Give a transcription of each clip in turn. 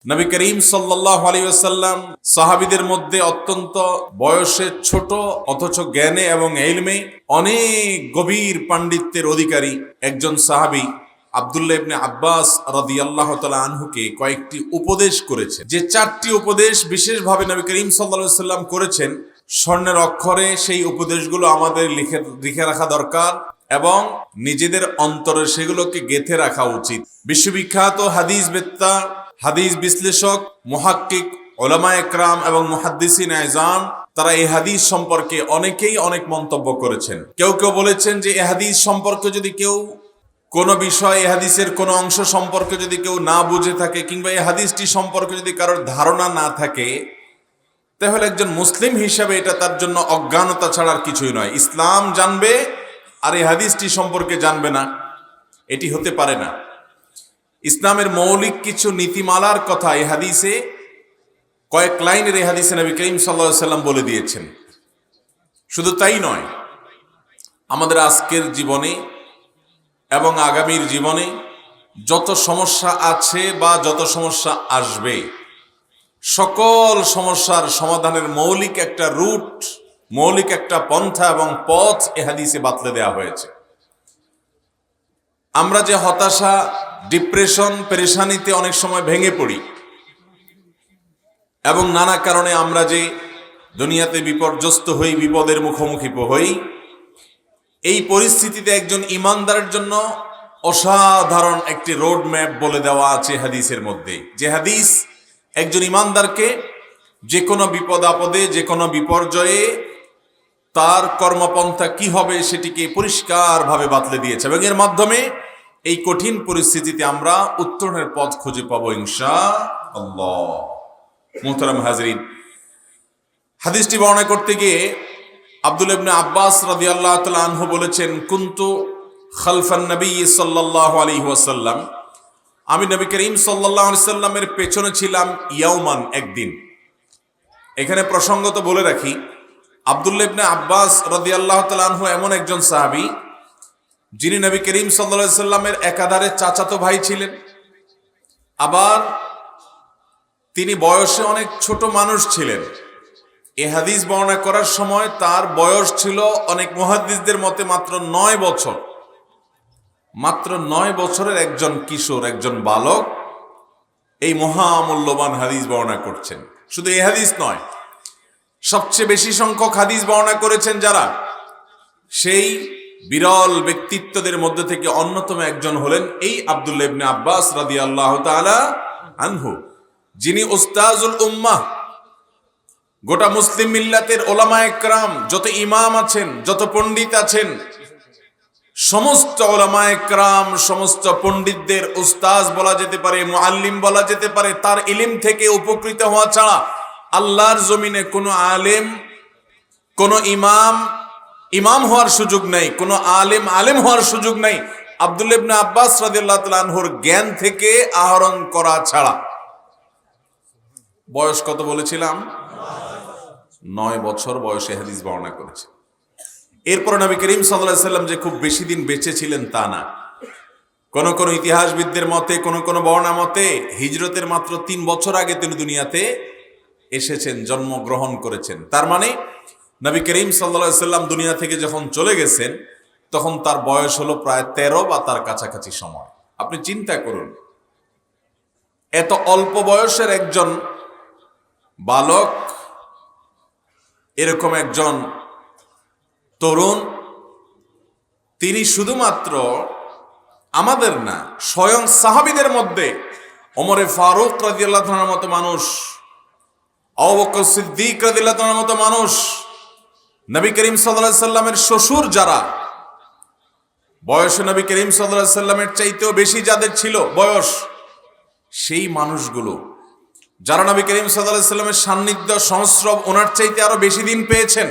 নবী করিম সাল্লাল্লাহু আলাইহি ওয়াসাল্লাম সাহাবীদের মধ্যে অত্যন্ত বয়সে ছোট অথচ জ্ঞানে এবং ইলমে অনেক গভীর পাণ্ডিত্যের অধিকারী একজন সাহাবী আব্দুল্লাহ ইবনে আব্বাস রাদিয়াল্লাহু তাআলা আনহুকে কয়েকটি উপদেশ করেছেন। যে চারটি উপদেশ বিশেষভাবে নবী করিম সাল্লাল্লাহু আলাইহি ওয়াসাল্লাম করেছেন, স্বর্ণের অক্ষরে সেই উপদেশগুলো আমাদের লিখে রাখা দরকার এবং নিজেদের অন্তরে সেগুলোকে গেঁথে রাখা উচিত। বিশ্ববিখ্যাত হাদিস বেত্তা, হাদিস বিশ্লেষক, মুহাক্কিক, উলামা একরাম এবং মুহাদ্দিসিন আযম তারা এই হাদিস সম্পর্কে অনেকেই অনেক মন্তব্য করেছেন। কেউ কেউ বলেছেন যে এই হাদিস সম্পর্কে যদি কেউ কোনো বিষয়, এই হাদিসের কোনো অংশ সম্পর্কে যদি কেউ না বুঝে থাকে কিংবা এই হাদিসটি সম্পর্কে যদি কারোর ধারণা না থাকে, তাহলে একজন মুসলিম হিসাবে এটা তার জন্য অজ্ঞানতা ছাড়ার কিছুই নয়। ইসলাম জানবে আর এই হাদিসটি সম্পর্কে জানবে না, এটি হতে পারে না। ইসলামের মৌলিক কিছু নীতিমালার কথা এই হাদিসে, কয়েক লাইনের এই হাদিসে নবী করিম সাল্লাল্লাহু আলাইহি ওয়াসাল্লাম বলে দিয়েছেন। শুধু তাই নয়, আমাদের আজকের জীবনে এবং আগামীর জীবনে যত সমস্যা আছে বা যত সমস্যা আসবে, সকল সমস্যার সমাধানের মৌলিক একটা রুট, মৌলিক একটা পন্থা এবং পথ এ হাদিসে বাতলে দেওয়া হয়েছে। আমরা যে হতাশা, ডিপ্রেশন, পেরেশানিতে অনেক সময় ভেঙে পড়ি এবং নানা কারণে আমরা যে দুনিয়াতে বিপর্যস্ত হই, বিপদের মুখোমুখি হই, এই পরিস্থিতিতে একজন ইমানদারের জন্য অসাধারণ একটি রোড ম্যাপ বলে দেওয়া আছে হাদিসের মধ্যে। যে হাদিস একজন ইমানদারকে যে কোনো বিপদ আপদে, যে কোনো বিপর্যয়ে তার কর্মপন্থা কি হবে সেটিকে পরিষ্কারভাবে বাতলে দিয়েছে এবং এর মাধ্যমে এই কঠিন পরিস্থিতিতে আমরা উত্তরণের পথ খুঁজে পাবো ইনশাআল্লাহ। মুহতারাম হাজরিন, হাদিসটি বর্ণনা করতে গিয়ে আব্দুল্লাহ ইবনে আব্বাস রাদিয়াল্লাহু তাআলা আনহু বলেছেন, কুনতু খালফান নবী সাল্লাল্লাহু আলাইহি ওয়াসাল্লাম, আমি নবী করিম সাল্লাল্লাহু আলাইহি ওয়াসাল্লামের পেছনে ছিলাম ইয়াউমান, একদিন। এখানে প্রসঙ্গত বলে রাখি, আব্দুল্লাহ ইবনে আব্বাস রাদিয়াল্লাহু তাআলা আনহু এমন একজন সাহাবী যিনি নবী করিম সাল্লাল্লাহু আলাইহি ওয়াসাল্লামের একাধারে চাচাতো ভাই ছিলেন, আবার তিনি বয়সে অনেক ছোট মানুষ ছিলেন। এ হাদিস বর্ণনা করার সময় তার বয়স ছিল অনেক মুহাদ্দিসদের মতে মাত্র 9 বছর। মাত্র 9 বছরের একজন কিশোর, একজন বালক এই মহামূল্যবান হাদিস বর্ণনা করছেন। শুধু এই হাদিস নয়, সবচেয়ে বেশি সংখ্যক হাদিস বর্ণনা করেছেন যারা, সেই বিরল ব্যক্তিত্বদের মধ্যে থেকে অন্যতম একজন হলেন এই আব্দুল্লাহ ইবনে আব্বাস রাদিয়াল্লাহু তাআলা আনহু, যিনি উস্তাজুল উম্মাহ। গোটা মুসলিম মিল্লাতের ওলামা একরাম, যত ইমাম আছেন, যত পণ্ডিত আছেন, সমস্ত ওলামা একরাম, সমস্ত পণ্ডিতদের উস্তাজ বলা যেতে পারে, মুআল্লিম বলা যেতে পারে। তার ইলম থেকে উপকৃত হওয়া ছাড়া আল্লাহর জমিনে কোনো আলেম, কোনো ইমাম ইমাম হওয়ার সুযোগ নেই, কোনো আলেম আলেম হওয়ার সুযোগ নেই আব্দুল্লাহ ইবনে আব্বাস রাদিয়াল্লাহু তাআলা আনহুর জ্ঞান থেকে আহরণ করা ছাড়া। বয়স কত বলেছিলাম? 9 বছর বয়সে হাদিস বর্ণনা করেছে। এরপর নবী করিম সাল্লাল্লাহু আলাইহি ওয়াসাল্লাম যে খুব বেশি দিন বেঁচে ছিলেন তা না। কোন কোন ইতিহাসবিদদের মতে, কোন কোন বর্ণনা মতে হিজরতের মাত্র 3 বছর আগে তিনি দুনিয়াতে এসেছেন, জন্মগ্রহণ করেছেন। তার মানে নবী করিম সাল্লাল্লাহু আলাইহি ওয়াসাল্লাম দুনিয়া থেকে যখন চলে গেছেন তখন তার বয়স হলো প্রায় 13 বা তার কাছাকাছি সময়। আপনি চিন্তা করুন, এত অল্প বয়সের একজন বালক, এরকম একজন তরুণ, তিনি শুধুমাত্র আমাদের না, স্বয়ং সাহাবীদের মধ্যে ওমরে ফারুক রাদিয়াল্লাহু তাআলার মতো মানুষ, আবু বকর সিদ্দিক রাদিয়াল্লাহু তাআলার মতো মানুষ, নবী করিম সাল্লাল্লাহু আলাইহি সাল্লামের শ্বশুর যারা, বয়সে নবী করিম সাল্লাল্লাহু আলাইহি সাল্লামের চাইতেও বেশি যাদের ছিল বয়স, সেই মানুষগুলো যারা নবী করিম সাল্লাল্লাহু আলাইহি সাল্লামের সান্নিধ্য, সংস্রব ওনার চাইতে আরো বেশি দিন পেয়েছেন,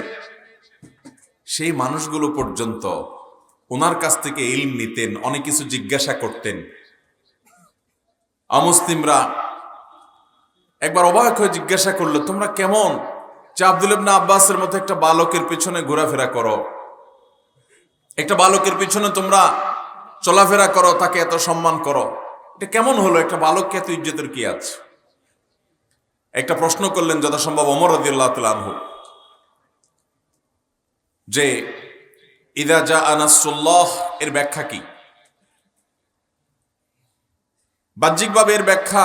সেই মানুষগুলো পর্যন্ত ওনার কাছ থেকে ইলম নিতেন, অনেক কিছু জিজ্ঞাসা করতেন। অমুসলিমরা একবার অবাক হয়ে জিজ্ঞাসা করলো, তোমরা কেমন যে আব্দুল্লাহ ইবনে আব্বাসের মতো একটা বালকের পিছনে ঘোরাফেরা করো, একটা বালকের পিছনে তোমরা চলাফেরা করো, তাকে এত সম্মান করো, এটা কেমন হলো? একটা বালককে এত ইজ্জতের কি আছে? একটা প্রশ্ন করলেন যথাসম্ভব ওমর রাদিয়াল্লাহু তাআলা আনহু, যে ইদা জাআ নাসরুল্লাহ এর ব্যাখ্যা কি? বাহ্যিকভাবে এর ব্যাখ্যা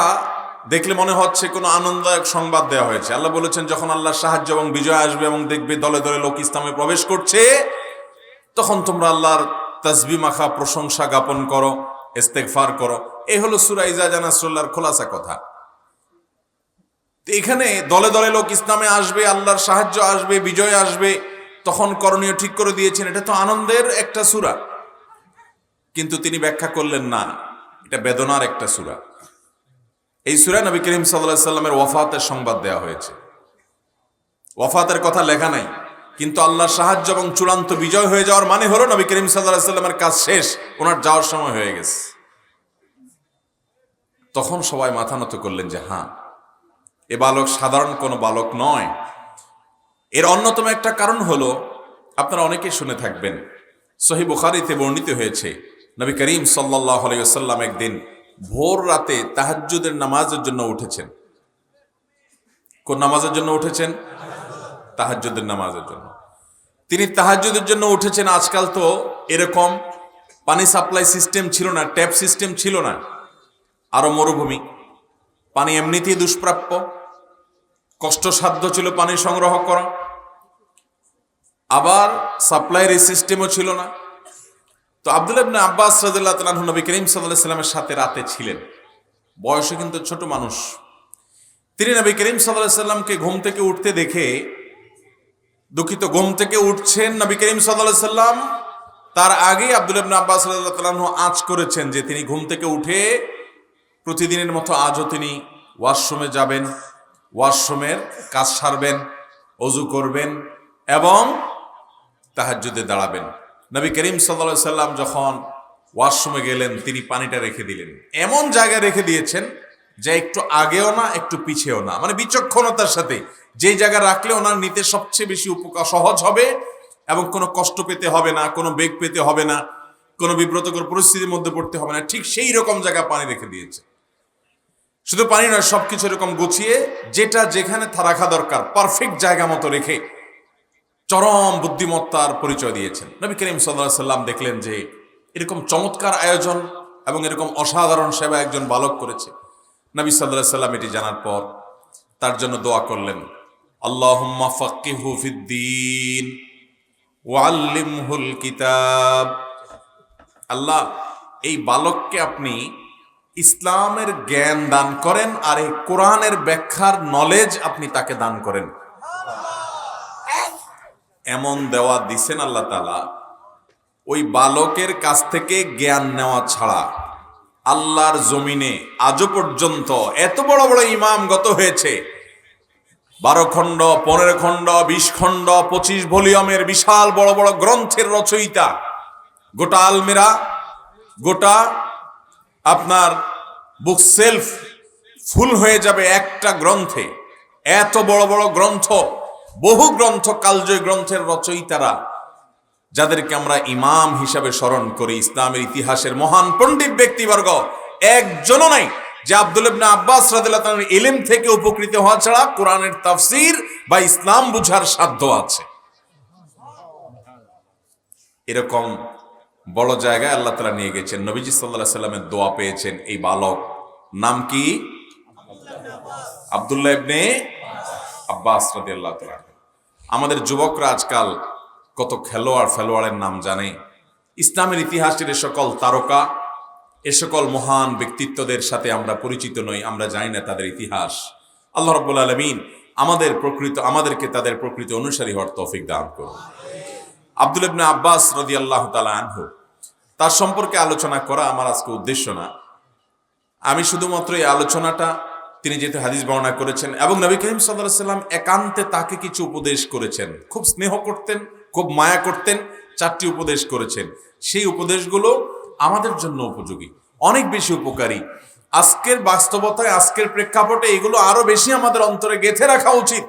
দেখলে মনে হচ্ছে কোনো আনন্দদায়ক সংবাদ দেওয়া হয়েছে। আল্লাহ বলেছেন, যখন আল্লাহর সাহায্য এবং বিজয় আসবে এবং দেখবে দলে দলে লোক ইসলামে প্রবেশ করছে, তখন তোমরা আল্লাহর তাসবিহ মাখা প্রশংসা জ্ঞাপন করো, ইস্তেগফার করো। এই হলো সূরা ইজা জাআ নাসরুল্লাহর খোলাসা কথা। তো এখানে দলে দলে লোক ইসলামে আসবে, আল্লাহর সাহায্য আসবে, বিজয় আসবে, তখন করণীয় ঠিক করে দিয়েছেন। এটা তো আনন্দের একটা সূরা। কিন্তু তিনি ব্যাখ্যা করলেন না, এটা বেদনার একটা সূরা। এই সূরায় নবী করিম সাল্লাল্লাহু আলাইহি সাল্লামের ওয়াফাতের সংবাদ দেওয়া হয়েছে। ওয়াফাতের কথা লেখা নাই, কিন্তু আল্লাহর সাহায্য এবং চূড়ান্ত বিজয় হয়ে যাওয়ার মানে হলো নবী করিম সাল্লাল্লাহু আলাইহি সাল্লামের কাজ শেষ, ওনার যাওয়ার সময় হয়ে গেছে। তখন সবাই মাথা নত করলেন যে হ্যাঁ, এ বালক সাধারণ কোনো বালক নয়। এর অন্যতম একটা কারণ হলো, আপনারা অনেকেই শুনে থাকবেন, সহিহ বুখারীতে বর্ণিত হয়েছে, নবী করিম সাল্লাল্লাহু আলাইহি ওয়াসাল্লাম একদিন ভোর রাতে তাহাজ্জুদের নামাজের জন্য উঠেছেন। কোন নামাজের জন্য উঠেছেন? তাহাজ্জুদের নামাজের জন্য। তিনি তাহাজ্জুদের জন্য উঠেছেন। আজকাল তো এরকম পানি সাপ্লাই সিস্টেম ছিল না, ট্যাপ সিস্টেম ছিল না, আরো মরুভূমি, পানি এমনিতেই দুষ্প্রাপ্য, কষ্টসাধ্য ছিল পানি সংগ্রহ করা, আবার সাপ্লাইয়ের এই সিস্টেমও ছিল না। তো আব্দুল্লাহ ইবনে আব্বাস রাদিয়াল্লাহু তাআলা আনহু নবী করিম সাল্লাল্লাহু আলাইহি ওয়াসাল্লামের সাথে রাতে ছিলেন। বয়সে কিন্তু ছোট মানুষ। তিনি নবী করিম সাল্লাল্লাহু আলাইহি ওয়াসাল্লামকে ঘুম থেকে উঠতে দেখে, ঘুম থেকে উঠছেন নবী করিম সাল্লাল্লাহু আলাইহি ওয়াসাল্লাম, তার আগে আব্দুল্লাহ ইবনে আব্বাস রাদিয়াল্লাহু তাআলা আনহু আঁচ করেছেন যে তিনি ঘুম থেকে উঠে প্রতিদিনের মতো আজও তিনি ওয়াশরুমে যাবেন, ওয়াশরুমের কাজ সারবেন, ওযু করবেন এবং তাহাজ্জুদে দাঁড়াবেন। নবী করিম সাল্লাল্লাহু আলাইহি সাল্লাম যখন ওয়াশরুমে গেলেন, তিনি পানিটা রেখে দিলেন। এমন জায়গায় রেখে দিয়েছেন যে একটু আগেও না একটু পিছেও না, মানে বিচক্ষণতার সাথে যেই জায়গায় রাখলে ওনার নিতে সবচেয়ে বেশি উপকার সহজ হবে এবং কোনো কষ্ট পেতে হবে না, কোনো বেগ পেতে হবে না, কোনো বিব্রতকর পরিস্থিতির মধ্যে পড়তে হবে না, ঠিক সেই রকম জায়গায় পানি রেখে দিয়েছে। শুধু পানি নয়, সবকিছু এরকম গুছিয়ে যেটা যেখানে রাখা দরকার পারফেক্ট জায়গা মতো রেখে চরম বুদ্ধিমত্তার পরিচয় দিয়েছেন। নবী করিম সাল্লাল্লাহু আলাইহি সাল্লাম দেখলেন যে এরকম চমৎকার আয়োজন এবং এরকম অসাধারণ সেবা একজন বালক করেছে। নবী সাল্লাল্লাহু আলাইহি সাল্লাম এটি জানার পর তার জন্য দোয়া করলেন, আল্লাহুম্মা ফাক্কিহু ফিদ্দীন ওয়া আল্লিমহুল কিতাব। আল্লাহ, এই বালককে আপনি ইসলামের জ্ঞান দান করেন আর এই কোরআনের ব্যাখ্যার নলেজ আপনি তাকে দান করেন। এমন দেওয়া দিছেন আল্লাহ তাআলা, ওই বালকের কাছ থেকে জ্ঞান নেওয়া ছাড়া আল্লাহর জমিনে আজও পর্যন্ত এত বড় বড় ইমাম গত হয়েছে, 12 খণ্ড, 15 খণ্ড, 20 খণ্ড, 25 ভলিউমের বিশাল বড় বড় গ্রন্থের রচয়িতা, গোটা আলমিরা, গোটা আপনার বুক সেলফ ফুল হয়ে যাবে একটা গ্রন্থে। এত বড় বড় গ্রন্থ, বহু গ্রন্থ, কালজয়ী গ্রন্থের রচয়িতারা, যাদেরকে আমরা ইমাম হিসাবে স্মরণ করি, ইসলামের ইতিহাসের মহান পণ্ডিত ব্যক্তিবর্গ, একজনও নাই যে আব্দুল্লাহ ইবনে আব্বাস রাদিয়াল্লাহু তাআলার ইলম থেকে উপকৃত হওয়া ছাড়া কোরআনের তাফসীর বা ইসলাম বুঝার সাধ্য আছে। এরকম বড় জায়গায় আল্লাহ তাআলা নিয়ে গেছেন। নবীজি সাল্লাল্লাহু আলাইহি সাল্লামের দোয়া পেয়েছেন এই বালক। নাম কি? আব্দুল্লাহ ইবনে আব্বাস রাদিয়াল্লাহু তাআলা। আমাদের যুবকরা আজকাল কত ফেলোয়াড়ের নাম জানে। ইসলামের ইতিহাসের এ সকল তারকা, এ সকল মহান ব্যক্তিত্বদের সাথে আমরা পরিচিত নই, আমরা জানি না তাদের ইতিহাস। আল্লাহ রাব্বুল আলামিন আমাদেরকে তাদের প্রকৃত অনুসারী হওয়ার তৌফিক দান করুন। আব্দুল্লাহ ইবনে আব্বাস রাদিয়াল্লাহু তাআলা আনহু, তার সম্পর্কে আলোচনা করা আমার আজকে উদ্দেশ্য না। আমি শুধুমাত্র এই আলোচনাটা, তিনি যেহেতু হাদিস বর্ণনা করেছেন এবং নবী করিম সাল্লাল্লাহু আলাইহি সাল্লাম একান্তে তাকে কিছু উপদেশ করেছেন, খুব স্নেহ করতেন, খুব মায়া করতেন, 4টি উপদেশ করেছেন। সেই উপদেশগুলো আমাদের জন্য উপযোগী, অনেক বেশি উপকারী। আজকের বাস্তবতায়, আজকের প্রেক্ষাপটে এগুলো আরো বেশি আমাদের অন্তরে গেঁথে রাখা উচিত।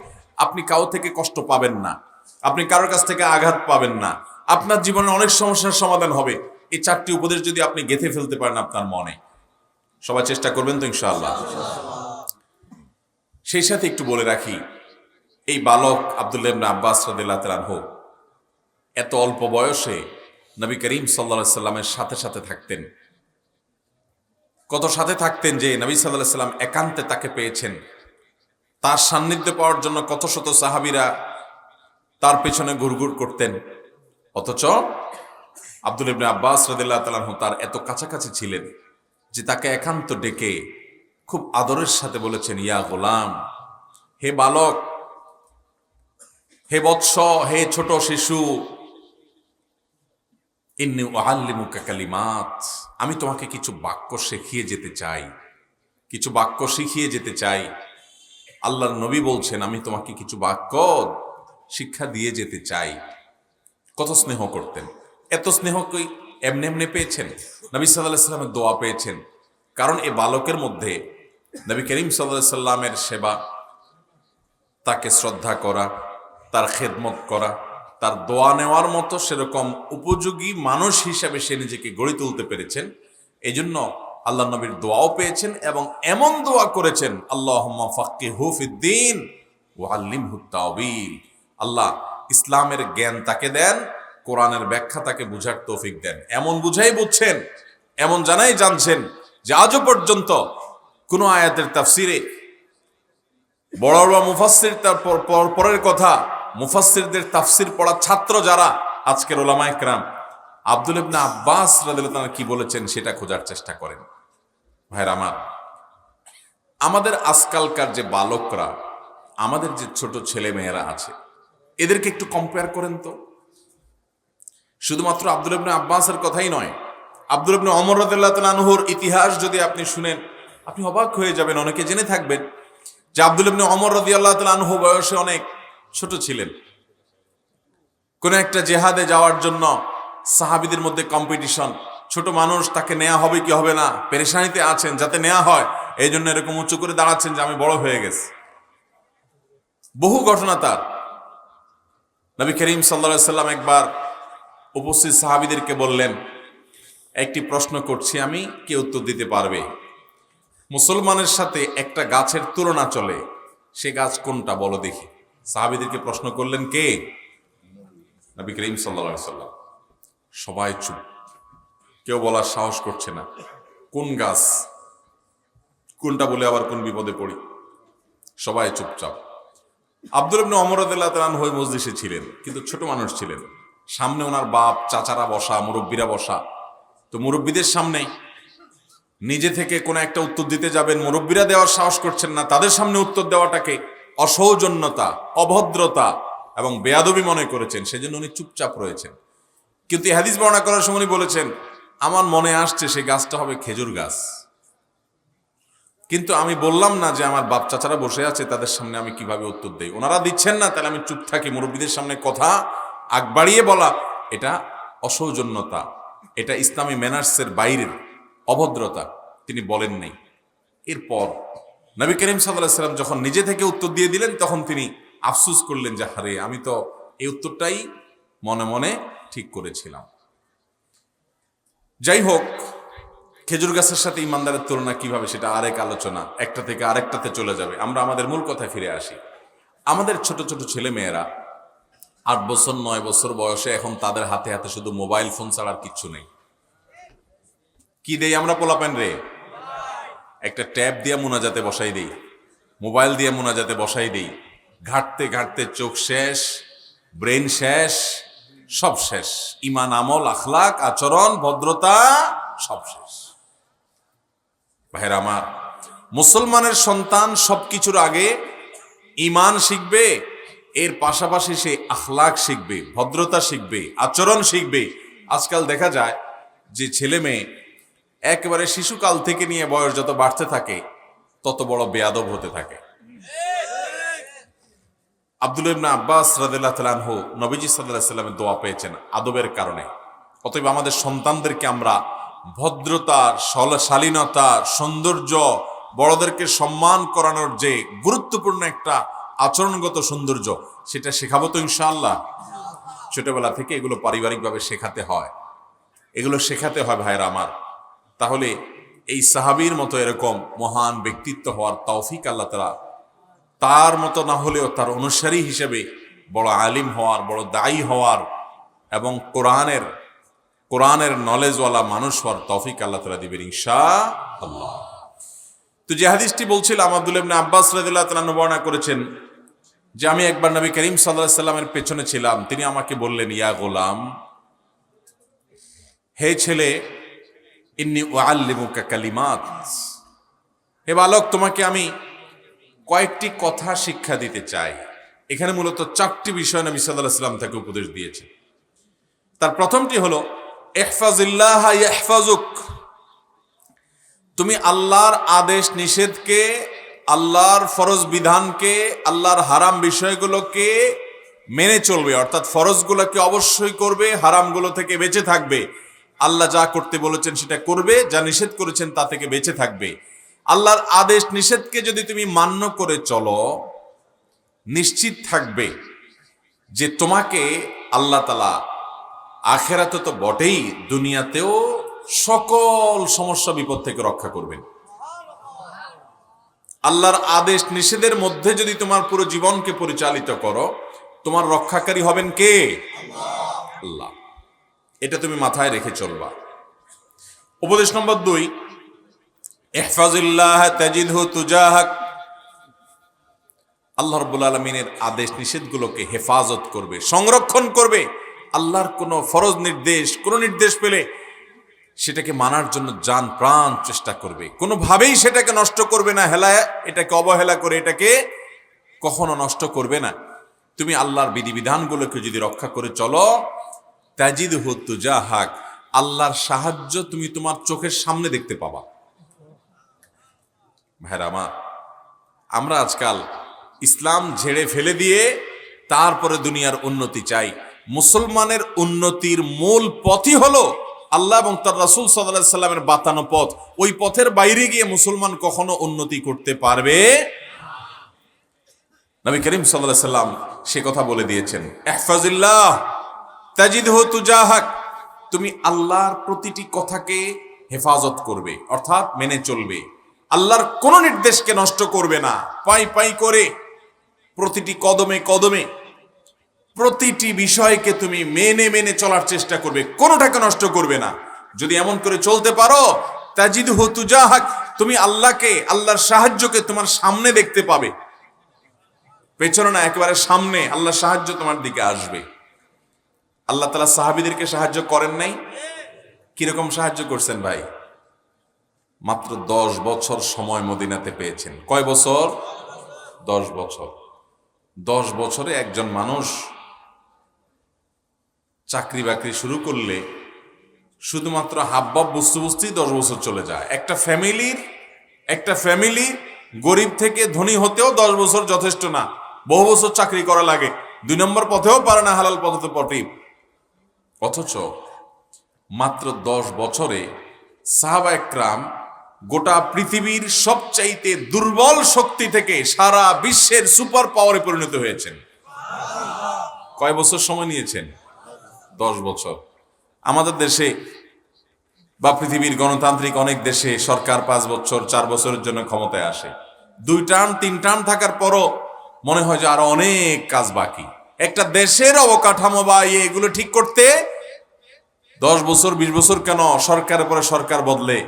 আপনি কারো থেকে কষ্ট পাবেন না, আপনি কারোর কাছ থেকে আঘাত পাবেন না, আপনার জীবনে অনেক সমস্যার সমাধান হবে এই 4টি উপদেশ যদি আপনি গেঁথে ফেলতে পারেন আপনার মনে। সবাই চেষ্টা করবেন তো ইনশাআল্লাহ। সেই সাথে একটু বলে রাখি, এই বালক আব্দুল্লাহ ইবনে আব্বাস রাদিয়াল্লাহু তাআলা আনহু এত অল্প বয়সে নবী করিম সাল্লাল্লাহু আলাইহি সাল্লামের সাথে সাথে থাকতেন। কত সাথে থাকতেন যে নবী সাল্লাল্লাহু আলাইহি সাল্লাম একান্তে তাকে পেয়েছেন। তার সান্নিধ্য পাওয়ার জন্য কত শত সাহাবীরা তার পেছনে ঘুরঘুর করতেন। অথচ আব্দুল্লাহ ইবনে আব্বাস রাদিয়াল্লাহু তাআলা আনহু তার এত কাছাকাছি ছিলেন যে তাকে একান্ত ডেকে খুব আদরের সাথে বলেছেন, ইয়া গোলাম, হে বালক, হে বৎস, হে ছোট শিশু, ইন্নী উআল্লিমুকা কালিমাত, আমি তোমাকে কিছু বাক্য শিখিয়ে যেতে চাই, কিছু বাক্য শিখিয়ে যেতে চাই। আল্লাহর নবী বলছেন, আমি তোমাকে কিছু বাক্য শিক্ষা দিয়ে যেতে চাই। কত স্নেহ করতেন! এত স্নেহ কই এমনি এমনি পেয়েছেন? নবী সাল্লাল্লাহু আলাইহি সাল্লামের দোয়া পেয়েছেন। কারণ এই বালকের মধ্যে নবী করিম সাল্লাল্লাহু আলাইহি সাল্লামের সেবা, তাকে শ্রদ্ধা করা, তার খেদমত করা, তার দোয়া নেওয়ার মতো সেরকম উপযোগী মানুষ হিসাবে সে নিজেকে গড়ে তুলতে পেরেছেন। এই জন্য আল্লাহ নবীর দোয়াও পেয়েছেন এবং এমন দোয়া করেছেন, আল্লাহুম্মা ফাক্কিহু ফিদ্দীন ওয়া আল্লিমহুত তাওয়ীল। আল্লাহ ইসলামের জ্ঞান তাকে দেন, কোরআনের ব্যাখ্যা তাকে বুঝার তৌফিক দেন। এমন বুঝাই বুঝছেন, এমন জানাই জানছেন যে আজও পর্যন্ত কোন আয়াতের তাফসিরে বড় বড় মুফাসসির, তারপর পরের কথা মুফাসসিরদের তাফসির পড়া ছাত্র যারা আজকের উলামায়ে কেরাম, আব্দুল্লাহ ইবনে আব্বাস রাদিয়াল্লাহু তাআলা কি বলেছেন সেটা খোঁজার চেষ্টা করেন। ভাইরা আমার, আমাদের আজকালকার যে বালকরা, আমাদের যে ছোট ছেলে মেয়েরা আছে, এদেরকে একটু কম্পেয়ার করেন তো। শুধুমাত্র আব্দুল্লাহ ইবনে আব্বাসের কথাই নয়, আব্দুল্লাহ ইবনে ওমর রাদিয়াল্লাহু তাআলা আনহুর ইতিহাস যদি আপনি শুনেন, আপনি অবাক হয়ে যাবেন। অনেকে জেনে থাকবেন যে আব্দুল্লাহ ইবনে ওমর রাদিয়াল্লাহু তাআলা আনহু বয়সে অনেক ছোট ছিলেন। কোন একটা জেহাদে যাওয়ার জন্য সাহাবীদের মধ্যে কম্পিটিশন, ছোট মানুষ, তাকে নেওয়া হবে কি হবে না, পেরেশানিতে আছেন, যাতে নেওয়া হয় এই জন্য এরকম উঁচু করে দাঁড়াচ্ছেন যে আমি বড় হয়ে গেছি। বহু ঘটনা তার। নবী করিম সাল্লাল্লাহু আলাইহি সাল্লাম একবার উপস্থিত সাহাবীদেরকে বললেন, একটি প্রশ্ন করছি আমি, কে উত্তর দিতে পারবে? মুসলমানের সাথে একটা গাছের তুলনা চলে, সে গাছ কোনটা বলো দেখি। সাহাবীদেরকে প্রশ্ন করলেন কে? নবী করিম সাল্লাল্লাহু আলাইহি সাল্লাম। সবাই চুপ, কেউ বলার সাহস করছে না। কোন গাছ, কোনটা বলে আবার কোন বিপদে পড়ি। সবাই চুপচাপ। আব্দুল্লাহ ইবনে ওমর রাদিয়াল্লাহু তাআলা আনহু মজলিসে ছিলেন, কিন্তু ছোট মানুষ ছিলেন। সামনে ওনার বাপ, চাচারা বসা, মুরব্বীরা বসা। তো মুরব্বীদের সামনে নিজে থেকে কোন একটা উত্তর দিতে যাবেন, মুরব্বীরা দেওয়ার সাহস করছেন না। তাদের সামনে উত্তর দেওয়াটাকে অসৌজন্যতা, অভদ্রতা এবং বেয়াদবি মনে করেছেন, সেজন্য উনি চুপচাপ রয়েছেন। কিন্তু এই হাদিস বর্ণনা করার সময় উনি বলেছেন, আমার মনে আসছে সেই গাছটা হবে খেজুর গাছ, কিন্তু আমি বললাম না যে আমার বাপ চাচারা বসে আছে, তাদের সামনে আমি কিভাবে উত্তর দেই। ওনারা দিচ্ছেন না, তাহলে আমি চুপ থাকি। মুরব্বীদের সামনে কথা আগ বাড়িয়ে বলা, এটা অসৌজন্যতা, এটা ইসলামী ম্যানার্সের বাইরের অভদ্রতা। তিনি বলেন নাই। এরপর নবী করিম সাল্লাল্লাহু আলাইহি সাল্লাম যখন নিজে থেকে উত্তর দিয়ে দিলেন, তখন তিনি আফসোস করলেন যে হারে, আমি তো এই উত্তরটাই মনে মনে ঠিক করেছিলাম। যাই হোক, খেজুর গাছের সাথে ইমানদারের তুলনা কিভাবে, সেটা আরেক আলোচনা, একটা থেকে আরেকটাতে চলে যাবে। আমরা আমাদের মূল কথায় ফিরে আসি। আমাদের ছোট ছোট ছেলে মেয়েরা 8 বছর 9 বছর বয়সে, এখন তাদের হাতে হাতে শুধু মোবাইল ফোন ছাড়া আর কিচ্ছু নেই। কি দেই আমরা পোলাপেন রে? একটা ট্যাব দিয়ে মুনাজাতে বসাই দেই, মোবাইল দিয়ে মুনাজাতে বসাই দেই। ঘাটতে ঘাটতে চোখ শেষ, ব্রেন শেষ, সব শেষ। ইমান, আমল, আখলাক, আচরণ, ভদ্রতা সব শেষ। ভাইরা আমার, মুসলমানের সন্তান সবকিছুর আগে ইমান শিখবে, এর পাশাপাশি সে আখলাক শিখবে, ভদ্রতা শিখবে, আচরণ শিখবে। আজকাল দেখা যায় যে ছেলে মেয়ে একেবারে শিশুকাল থেকে নিয়ে বয়স যত বাড়তে থাকে, তত বড় বেয়াদব হতে থাকে। আব্দুল্লাহ ইবনে আব্বাস রাদিয়াল্লাহু তাআলা আনহু নবীজি সাল্লাল্লাহু আলাইহি সাল্লামের দোয়া পেয়েছেন আদবের কারণে। অতএব আমাদের সন্তানদেরকে আমরা ভদ্রতা, শালীনতা, সৌন্দর্য, বড়দেরকে সম্মান করানোর যে গুরুত্বপূর্ণ একটা আচরণগত সৌন্দর্য, সেটা শেখাবো তো ইনশাআল্লাহ। ছোটবেলা থেকে এগুলো পারিবারিকভাবে শেখাতে হয়, এগুলো শেখাতে হয় ভাইরা আমার। তাহলে এই সাহাবীর মতো এরকম মহান ব্যক্তিত্ব হওয়ার তৌফিক আল্লাহ তাআলা তার মতো না হলেও তার অনুসারী হিসেবে বড় আলিম হওয়ার, বড় দায়ী হওয়ার এবং কোরআনের নলেজওয়ালা মানুষ হওয়ার তৌফিক আল্লাহ তাআলা দিবেন ইনশাআল্লাহ। তো যে হাদিসটি বলছিলাম, আব্দুল্লাহ ইবনে আব্বাস রাদিয়াল্লাহু তাআলা বর্ণনা করেছেন যে আমি একবার নবী করিম সাল্লাল্লাহু আলাইহি সাল্লামের পেছনে ছিলাম। তিনি আমাকে বললেন, ইয়া গোলাম, হে ছেলে, ইন্নী উআল্লিমুকা কালিমাত, হে বালক, তোমাকে আমি কয়েকটি কথা শিক্ষা দিতে চাই। এখানে মূলত 4টি বিষয় নবী সাল্লাল্লাহু আলাইহি সাল্লাম তাকে উপদেশ দিয়েছেন। তার প্রথমটি হলো ইহফাজিল্লাহ ইয়াহফাজুক, তুমি আল্লাহর আদেশ নিষেধকে, আল্লাহর ফরজ বিধানকে, আল্লাহর হারাম বিষয়গুলোকে মেনে চলবে, অর্থাৎ ফরজগুলোকে অবশ্যই করবে, হারামগুলো থেকে বেঁচে থাকবে। আল্লাহ যা করতে বলেছেন সেটা করবে, যা নিষেধ করেছেন তা থেকে বেঁচে থাকবে। আল্লাহর আদেশ নিষেধকে যদি তুমি মান্য করে চলো, নিশ্চিত থাকবে যে তোমাকে আল্লাহ তাআলা আখিরাতে তো বটেই, দুনিয়াতেও সকল সমস্যা বিপদ থেকে রক্ষা করবেন। আল্লাহর আদেশ নিষেধের মধ্যে যদি তোমার পুরো জীবনকে পরিচালিত করো, তোমার রক্ষাকারী হবেন কে? আল্লাহ। এটা তুমি মাথায় রেখে চলবা। উপদেশ নম্বর 2, ইহফাজিল্লাহ তাজিদহু তুজাহাক, আল্লাহ রাব্বুল আলামিনের আদেশ নিষেধগুলোকে হেফাজত করবে, সংরক্ষণ করবে। আল্লাহর কোনো ফরজ নির্দেশ, কোনো নির্দেশ পেলে সেটাকে মানার জন্য জান প্রাণ চেষ্টা করবে, কোনোভাবেই সেটাকে নষ্ট করবে না, এটাকে অবহেলা করে এটাকে কখনো নষ্ট করবে না। তুমি আল্লাহর বিধিবিধানগুলোকে যদি রক্ষা করে চলো, তাজিদহু তুজাহাক, আল্লাহর সাহায্য তুমি তোমার চোখের সামনে দেখতে পাবা। ভাইরা আমার, আমরা আজকাল ইসলাম ঝেড়ে ফেলে দিয়ে তারপরে দুনিয়ার উন্নতি চাই। মুসলমানের উন্নতির মূল পথই হলো আল্লাহ এবং তার রাসূল সাল্লাল্লাহু আলাইহি সাল্লামের বাতানো পথ। ওই পথের বাইরে গিয়ে মুসলমান কখনো উন্নতি করতে পারবে? নবী করিম সাল্লাল্লাহু আলাইহি সাল্লাম সে কথা বলে দিয়েছেন, ইহফাজিল্লাহ তাজিদহু তুজাহাক, তুমি আল্লাহর প্রতিটি কথাকে হেফাজত করবে, অর্থাৎ মেনে চলবে। আল্লাহর কোন নির্দেশকে নষ্ট করবে না, পাই পাই করে প্রতিটি কদমে কদমে প্রতিটি বিষয়কে তুমি মেনে মেনে চলার চেষ্টা করবে, কোনোটাকে নষ্ট করবে না। যদি এমন করে চলতে পারো, তাজিদহু তুজাহাক, তুমি আল্লাহকে, আল্লাহর সাহায্যকে তোমার সামনে দেখতে পাবে, পেছনে না, একেবারে সামনে আল্লাহর সাহায্য তোমার দিকে আসবে। আল্লাহ তাআলা সাহাবীদেরকে সাহায্য করেন নাই? কিরকম সাহায্য করছেন ভাই? মাত্র 10 বছর সময় মদিনাতে পেয়েছেন। কয় বছর? 10 বছর। 10 বছরে একজন মানুষ চাকরি বাকরি শুরু করলে শুধুমাত্র হাবভাব বুঝতে বুঝতেই 10 বছর চলে যায়। একটা ফ্যামিলি গরিব থেকে ধনী হতেও 10 বছর যথেষ্ট না, বহু বছর চাকরি করা লাগে। 2 নম্বর পথেও পারে না, হালাল পথে তো পটেই। অথচ মাত্র 10 বছরে সাহাবায়ে কেরাম গোটা পৃথিবীর সবচাইতে দুর্বল শক্তি থেকে সারা বিশ্বের সুপার পাওয়ারে পরিণত হয়েছেন। কয় বছর সময় নিয়েছেন? 10 বছর। আমাদের দেশে বা পৃথিবীর গণতান্ত্রিক অনেক দেশে সরকার 5 বছর 4 বছরের জন্য ক্ষমতায় আসে। 2 টার্ম 3 টার্ম থাকার পরও মনে হয় যে আরো অনেক কাজ বাকি। একটা দেশের অবকাঠামো বা এগুলো ঠিক করতে 10 বছর 20 বছর কেন, সরকারের পরে সরকার বদলে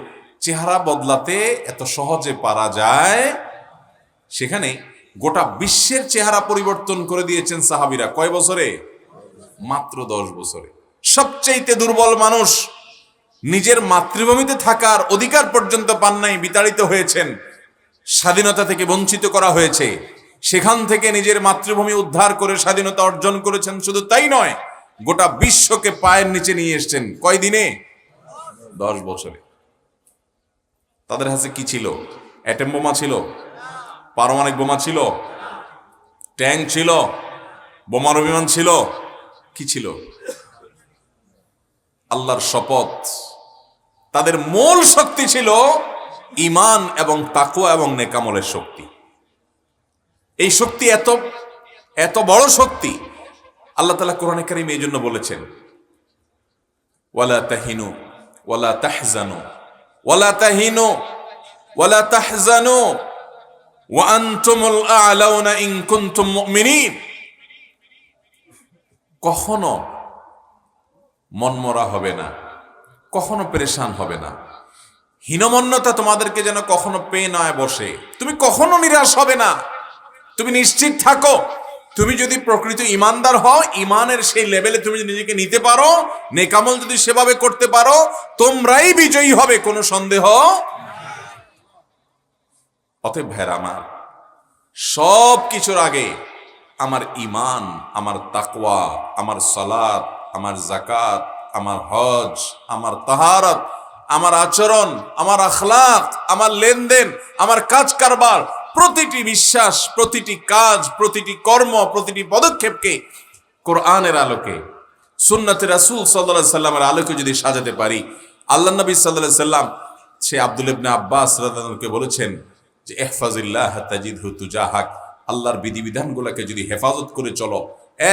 চেহারা বদলাতে এত সহজে পারা যায়। সেখানে গোটা বিশ্বের চেহারা পরিবর্তন করে দিয়েছেন সাহাবীরা। কয় বছরে? মাত্র 10 বছরে। সবচেয়ে দুর্বল মানুষ নিজের মাতৃভূমিতে থাকার অধিকার পর্যন্ত পান নাই, বিতাড়িত হয়েছেন, স্বাধীনতা থেকে বঞ্চিত করা হয়েছে। সেখান থেকে নিজের মাতৃভূমি উদ্ধার করে স্বাধীনতা অর্জন করেছেন। শুধু তাই নয়, গোটা বিশ্বকে পায়ের নিচে নিয়ে এসেছেন। কয় দিনে? 10 বছরে। তাদের হাতে কি ছিল? অ্যাটম বোমা ছিল? পারমাণবিক বোমা ছিল? ট্যাঙ্ক ছিল? বোমারু বিমান ছিল? কি ছিল? আল্লাহর শপথ, তাদের মূল শক্তি ছিল ঈমান এবং তাকওয়া এবং নেকামলের শক্তি। এই শক্তি এত বড় শক্তি, আল্লাহ তাআলা কোরআনে কারীমে এই জন্য বলেছেন, ওয়ালা তাহিনু ওয়ালা তাহজানু ওয়ালা তাহিনু ওয়ালা তাহজানু, ওয়া আনতুমুল আ'লাউনা ইন কুনতুম মুমিনিন। কখনো মনমরা হবে না, কখনো পেরেশান হবে না, হীনমন্যতা তোমাদেরকে যেন কখনো পেয়ে নয় বসে। তুমি কখনো নিরাশ হবে না, তুমি নিশ্চিত থাকো, তুমি যদি প্রকৃত ইমানদার হও, ইমানের সেই লেভেলে তুমি নিজেকে নিতে পারো, নেকামল যদি সেভাবে করতে পারো, তোমরাই বিজয়ী হবে, কোনো সন্দেহ। অতএব ভাইরা আমার, সব কিছুর আগে আমার ইমান, আমার তাকওয়া, আমার সালাত, আমার যাকাত, আমার হজ, আমার তাহারাত, আমার আচরণ, আমার আখলাক, আমার লেনদেন, আমার কাজ কারবার, প্রতিটি বিশ্বাস, প্রতিটি কাজ, প্রতিটি কর্ম, প্রতিটি পদক্ষেপকে কোরআনের আলোকে, সুন্নতে রাসূল সাল্লাল্লাহু আলাইহি সাল্লামের আলোকে যদি সাজাতে পারি, আল্লাহ নবী সাল্লাল্লাহু আলাইহি সাল্লাম সে আব্দুল ইবনে আব্বাস রাদিয়াল্লাহু আনহুকে বলেছেন যে ইহফাজিল্লাহ তাজিদহু তুজাহাক, আল্লাহর বিধিবিধানগুলোকে যদি হেফাজত করে চলো,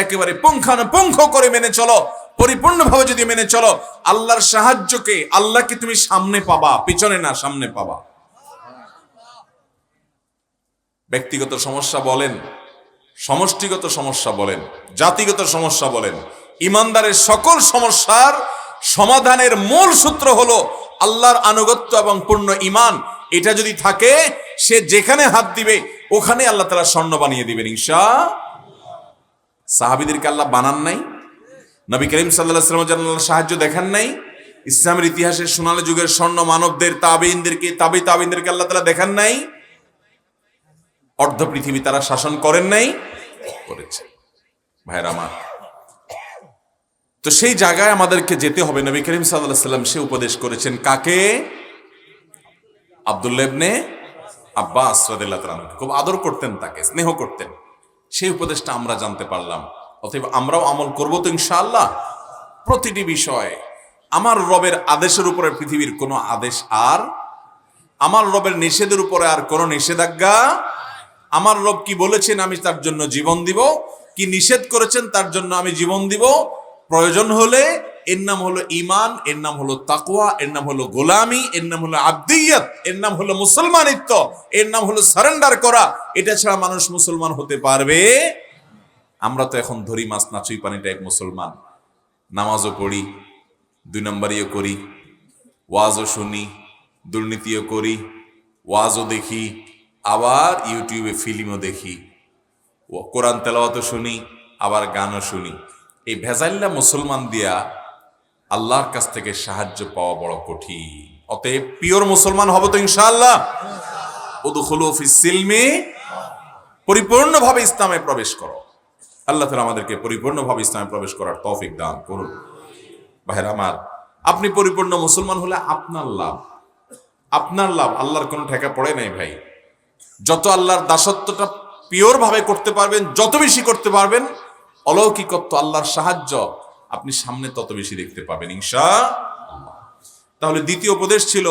একেবারে পুঙ্খানুপুঙ্খ করে মেনে চলো, পরিপূর্ণভাবে যদি মেনে চলো, আল্লাহর সাহায্যকে, আল্লাহকে তুমি সামনে পাবা, পিছনে না, সামনে পাবা। ব্যক্তিগত সমস্যা বলেন, সমষ্টিগত সমস্যা বলেন, জাতিগত সমস্যা বলেন, ইমানদারের সকল সমস্যার সমাধানের মূল সূত্র হলো আল্লাহর আনুগত্য এবং পূর্ণ ইমান। এটা যদি থাকে, সে যেখানে হাত দিবে ওখানে আল্লাহ তাআলা স্বর্ণ বানিয়ে দিবেন ইনশাআল্লাহ। সাহাবীদেরকে আল্লাহ বানান নাই? নবী করিম সাল্লাল্লাহু আলাইহি ওয়াসাল্লাম জান্নাতের সাহায্য দেখান নাই? ইসলামের ইতিহাসের সোনালী যুগের স্বর্ণ মানবদের, তাবেঈনদেরকে, তাবেঈনদেরকে আল্লাহ তাআলা দেখান নাই? অর্ধ পৃথিবী তারা শাসন করেন নাই? করেছে। ভাইরা আমার, তো সেই জায়গায় আমাদেরকে যেতে হবে। নবী করিম সাল্লাল্লাহু আলাইহি ওয়াসাল্লাম সে উপদেশ করেছেন কাকে? আব্দুল্লাহ ইবনে আব্বাস রাদিয়াল্লাহু তাআলা খুব আদর করতেন, তাকে স্নেহ করতেন। সেই উপদেশটা আমরা জানতে পারলাম। অতএব আমরাও আমল করব তো ইনশাআল্লাহ। প্রতিটি বিষয়ে আমার রবের আদেশের উপরে পৃথিবীর কোনো আদেশ, আর আমার রবের নিষেধের উপরে আর কোনো নিষেধাজ্ঞা। আমার রব কি বলেছেন আমি তার জন্য জীবন দিব, কি নিষেধ করেছেন তার জন্য আমি জীবন দিব। প্রয়োজন হলে এর নাম হলো ঈমান, এর নাম হলো তাকওয়া, এর নাম হলো গোলামি, এর নাম হলো আবদিয়ত, এর নাম হলো মুসলমানিত্ব, এর নাম হলো সারেন্ডার করা। এটা ছাড়া মানুষ মুসলমান হতে পারবে? আমরা তো এখন ধরি মাছ নাচুই পানি টাইপ মুসলমান। নামাজও পড়ি, 2 নম্বরিও করি, ওয়াজও শুনি, দুর্নীতিও করি, ওয়াজও দেখি, আবার ইউটিউবে ফিল্মও দেখি, ও কোরআন তেলাওয়াতও শুনি, আবার গানও শুনি। এই ভেজাইল্লা মুসলমান দিয়া আল্লাহর কাছ থেকে সাহায্য পাওয়া বড় কঠিন। অতএব পিওর মুসলমান হব তো ইনশাআল্লাহ। উদখুলু ফিস সিলমি, পরিপূর্ণভাবে ইসলামে প্রবেশ করো। আল্লাহ তাআলা আমাদেরকে পরিপূর্ণভাবে ইসলামে প্রবেশ করার তৌফিক দান করুন। ভাইরা আমার, আপনি পরিপূর্ণ মুসলমান হলে আপনার লাভ, আপনার লাভ। আল্লাহর কোনো ঠেকা পড়ে নাই ভাই। যত আল্লাহর দাসত্বটা পিওর ভাবে করতে পারবেন, যত বেশি করতে পারবেন, অলৌকিকত্ব, আল্লাহর সাহায্য আপনি সামনে তত বেশি দেখতে পাবেন ইনশাআল্লাহ। তাহলে দ্বিতীয় উপদেশ ছিল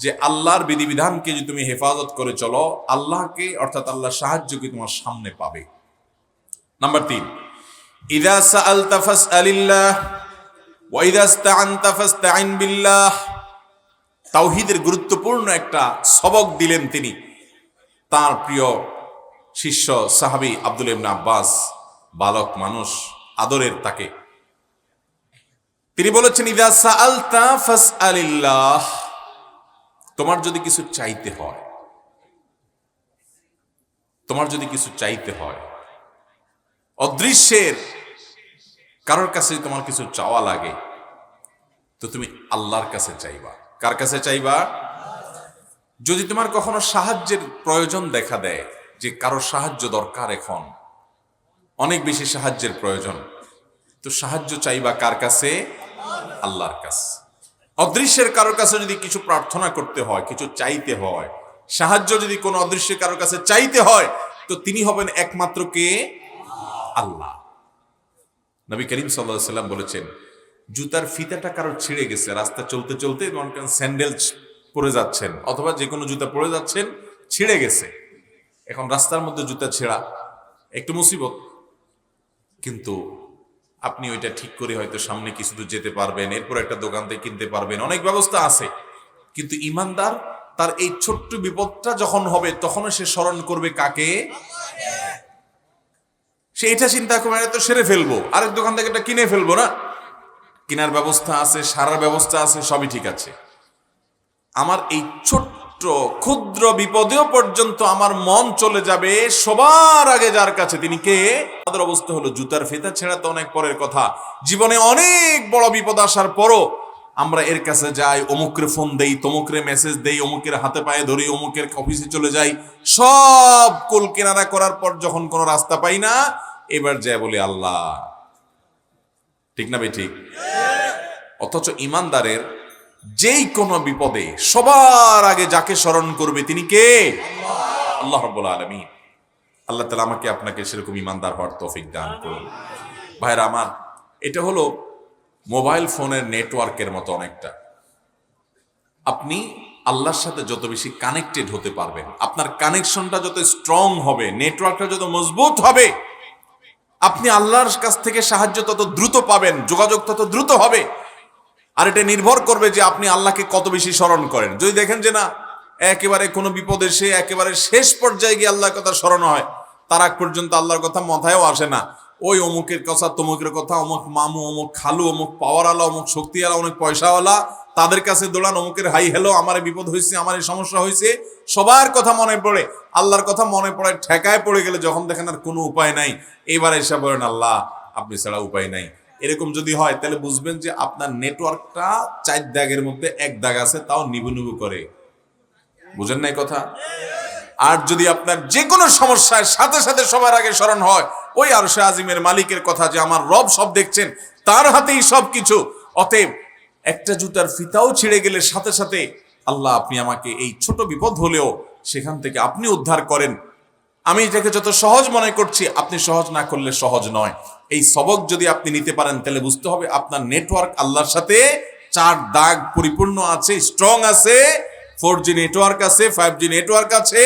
যে আল্লাহর বিধিবিধানকে যদি তুমি হেফাজত করে চলো, আল্লাহকে অর্থাৎ আল্লাহর সাহায্যকে তোমার সামনে পাবে। নাম্বার 3, ইযা সাআলতা ফাসআলিল্লাহ ওয়া ইযা ইসতাআনতা ফাসতাইন বিল্লাহ। তাওহীদের গুরুত্বপূর্ণ একটা সবক দিলেন তিনি তার প্রিয় শিষ্য সাহাবী আব্দুল্লাহ ইবনে আব্বাস, বালক মানুষ, আদরের তাকে। তিনি বলেছেন ইযা সাআলতা ফাসআলিল্লাহ, তোমার যদি কিছু চাইতে হয়, তোমার যদি কিছু চাইতে হয়, অদৃশ্যের কারোর কাছে তোমার কিছু চাওয়া লাগে, তো তুমি আল্লাহর কাছে চাইবা। কার কাছে চাইবা? যদি তোমার কখনো সাহায্যের প্রয়োজন দেখা দেয়, যে কারো সাহায্য দরকার, এখন অনেক বেশি সাহায্যের প্রয়োজন, তো সাহায্য চাইবা কার কাছে? আল্লাহর কাছে। অদৃশ্যের কারোর কাছে যদি কিছু প্রার্থনা করতে হয়, কিছু চাইতে হয়, সাহায্য যদি কোনো অদৃশ্যের কারোর কাছে চাইতে হয়, তো তিনি হবেন একমাত্র কে? আল্লাহ। নবী করিম সাল্লাল্লাহু আলাইহি ওয়াসাল্লাম বলেছেন, জুতার ফিতাটা কারোর ছিঁড়ে গেছে, রাস্তা চলতে চলতে স্যান্ডেল পরে যাচ্ছেন, অথবা যে কোনো জুতা পরে যাচ্ছেন, ছিঁড়ে গেছে, এখন রাস্তার মধ্যে জুতা ছেঁড়া একটু মুসিবত, কিন্তু আপনি ওইটা ঠিক করে হয়তো সামনে কিছু দূর যেতে পারবেন, এরপর একটা দোকান থেকে কিনতে পারবেন, অনেক ব্যবস্থা আছে। কিন্তু ইমানদার তার এই ছোট্ট বিপদটা যখন হবে তখন সে স্মরণ করবে কাকে? সে এটা চিন্তা করবে তো সেরে ফেলবো, আরেক দোকান থেকে এটা কিনে ফেলবো না, কেনার ব্যবস্থা আছে, সারার ব্যবস্থা আছে, সবই ঠিক আছে। আমার এই ছোট্ট ক্ষুদ্র বিপদেও পর্যন্ত আমার মন চলে যাবে সবার আগে যার কাছে, তিনি কে? আমাদের অবস্থা হলো জুতার ফিতা ছেঁড়া তো অনেক পরের কথা, জীবনে অনেক বড় বিপদ আসার পরও আমরা এর কাছে যাই, অমুকরে ফোন দেই, তমুকরে মেসেজ দেই, অমুকের হাতে পায়ে ধরি, অমুকের অফিসে চলে যাই, সব কুল কেনারা করার পর যখন কোনো রাস্তা পাই না, এবার যায় বলি আল্লাহ। ঠিক না ভাই? ঠিক। অথচ ইমানদারের যেই কোনো বিপদে সবার আগে যাকে স্মরণ করবে তিনি কে? আল্লাহ রাব্বুল আলামিন। আল্লাহ তাআলা আমাকে আপনাকে সেরকম ইমানদার হওয়ার তৌফিক দান করুন। ভাইরা আমার, এটা হলো মোবাইল ফোনের নেটওয়ার্কের মতো অনেকটা। আপনি আল্লাহর সাথে যত বেশি কানেক্টেড হতে পারবেন, আপনার কানেকশনটা যত স্ট্রং হবে, নেটওয়ার্কটা যত মজবুত হবে, আপনি আল্লাহর কাছ থেকে সাহায্য তত দ্রুত পাবেন, যোগাযোগ তত দ্রুত হবে। আর এটা নির্ভর করবে যে আপনি আল্লাহকে কত বেশি স্মরণ করেন। যদি দেখেন যে না, একেবারে কোনো বিপদে সে একেবারে শেষ পর্যায়ে গিয়ে আল্লাহর কথা স্মরণ হয়, তার আগ পর্যন্ত আল্লাহর কথা মাথায়ও আসে না, ওই অমুকের কথা, তমুকের কথা, অমুক মামু, অমুক খালু, অমুক পাওয়ারওয়ালা, অমুক শক্তিওয়ালা, অমুক পয়সাওয়ালা, তাদের কাছে দৌড়ান, অমুকের হাই হ্যালো, আমার বিপদ হয়েছে, আমার এই সমস্যা হয়েছে, সবার কথা মনে পড়ে, আল্লাহর কথা মনে পড়ে, ঠেকায় পড়ে গেলে যখন দেখেন আর কোনো উপায় নাই, এইবার এসে বলেন আল্লাহ আপনি ছাড়া উপায় নাই। এরকম যদি হয় তাহলে বুঝবেন যে আপনার নেটওয়ার্কটা 4 দাগের মধ্যে 1 দাগ আছে, তাও নিবু নিবু করে। বুঝেন নাই কথা? আর যদি আপনার যে কোনো সমস্যায় সাথে সাথে সবার আগে স্মরণ হয় ওই আরশে আজিমের মালিকের কথা, যে আমার রব সব দেখছেন, তার হাতেই সব কিছু, অতএব একটা জুতার ফিতাও ছিঁড়ে গেলে সাথে সাথে আল্লাহ আপনি আমাকে এই ছোট বিপদ হলেও সেখান থেকে আপনি উদ্ধার করেন, আমি এটাকে যত সহজ মনে করছি, আপনি সহজ না করলে সহজ নয়। এই সবক যদি আপনি নিতে পারেন তাহলে বুঝতে হবে আপনার নেটওয়ার্ক আল্লাহর সাথে 4 দাগ পরিপূর্ণ আছে, স্ট্রং আছে, 4G নেটওয়ার্ক আছে, 5G নেটওয়ার্ক আছে,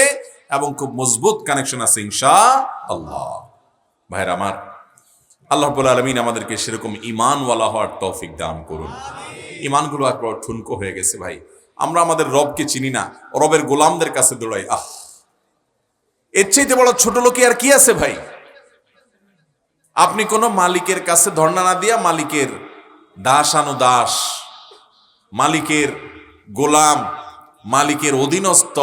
এবং খুব মজবুত কানেকশন আছে ইনশাআল্লাহ। ভাইরা আমার, আল্লাহ রাব্বুল আলামিন আমাদেরকে সেরকম ঈমানওয়ালা হওয়ার তৌফিক দান করুন। ঈমানগুলো একবার ঠুনকো হয়ে গেছে ভাই, আমরা আমাদের রবকে চিনি না, রবের গোলামদের কাছে দৌড়াই। এর চাইতে বড় ছোট লোকে আর কি আছে ভাই? আপনি কোন মালিকের কাছে ধর্ণা না দিয়া মালিকের দাসানুদাস, মালিকের গোলাম, মালিকের অধীনস্থ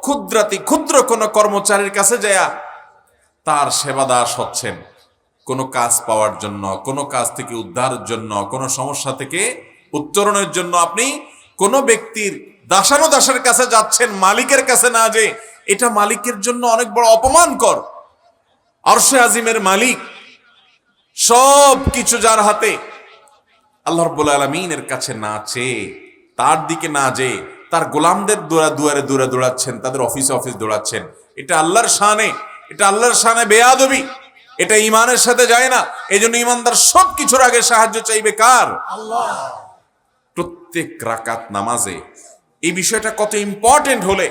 ক্ষুদ্রাতি ক্ষুদ্র কোন কর্মচারীর কাছে যায়া তার সেবা দাস হচ্ছেন কোনো কাজ পাওয়ার জন্য, কোনো কাজ থেকে উদ্ধারের জন্য, কোনো সমস্যা থেকে উত্তরণের জন্য আপনি কোন ব্যক্তির দাসানুদাসের কাছে যাচ্ছেন, মালিকের কাছে না, যে এটা মালিকের জন্য অনেক বড় অপমানকর। আরশে আজিমের মালিক, সব কিছু যার হাতে, আল্লাহ রাব্বুল আলামিনের কাছে না চেয়ে, তার দিকে না যেয়ে তার গোলামদের দুয়ারে দুয়ারে দৌড়াচ্ছেন, তাদের অফিসে অফিস দৌড়াচ্ছেন, এটা আল্লাহর শানে, এটা আল্লাহর শানে বেয়াদবি, এটা ঈমানের সাথে যায় না। এজন্য ঈমানদার সব কিছুর আগে সাহায্য চাইবে কার? আল্লাহ। প্রত্যেক রাকাত নামাজে এই বিষয়টা কত ইম্পর্টেন্ট হলে,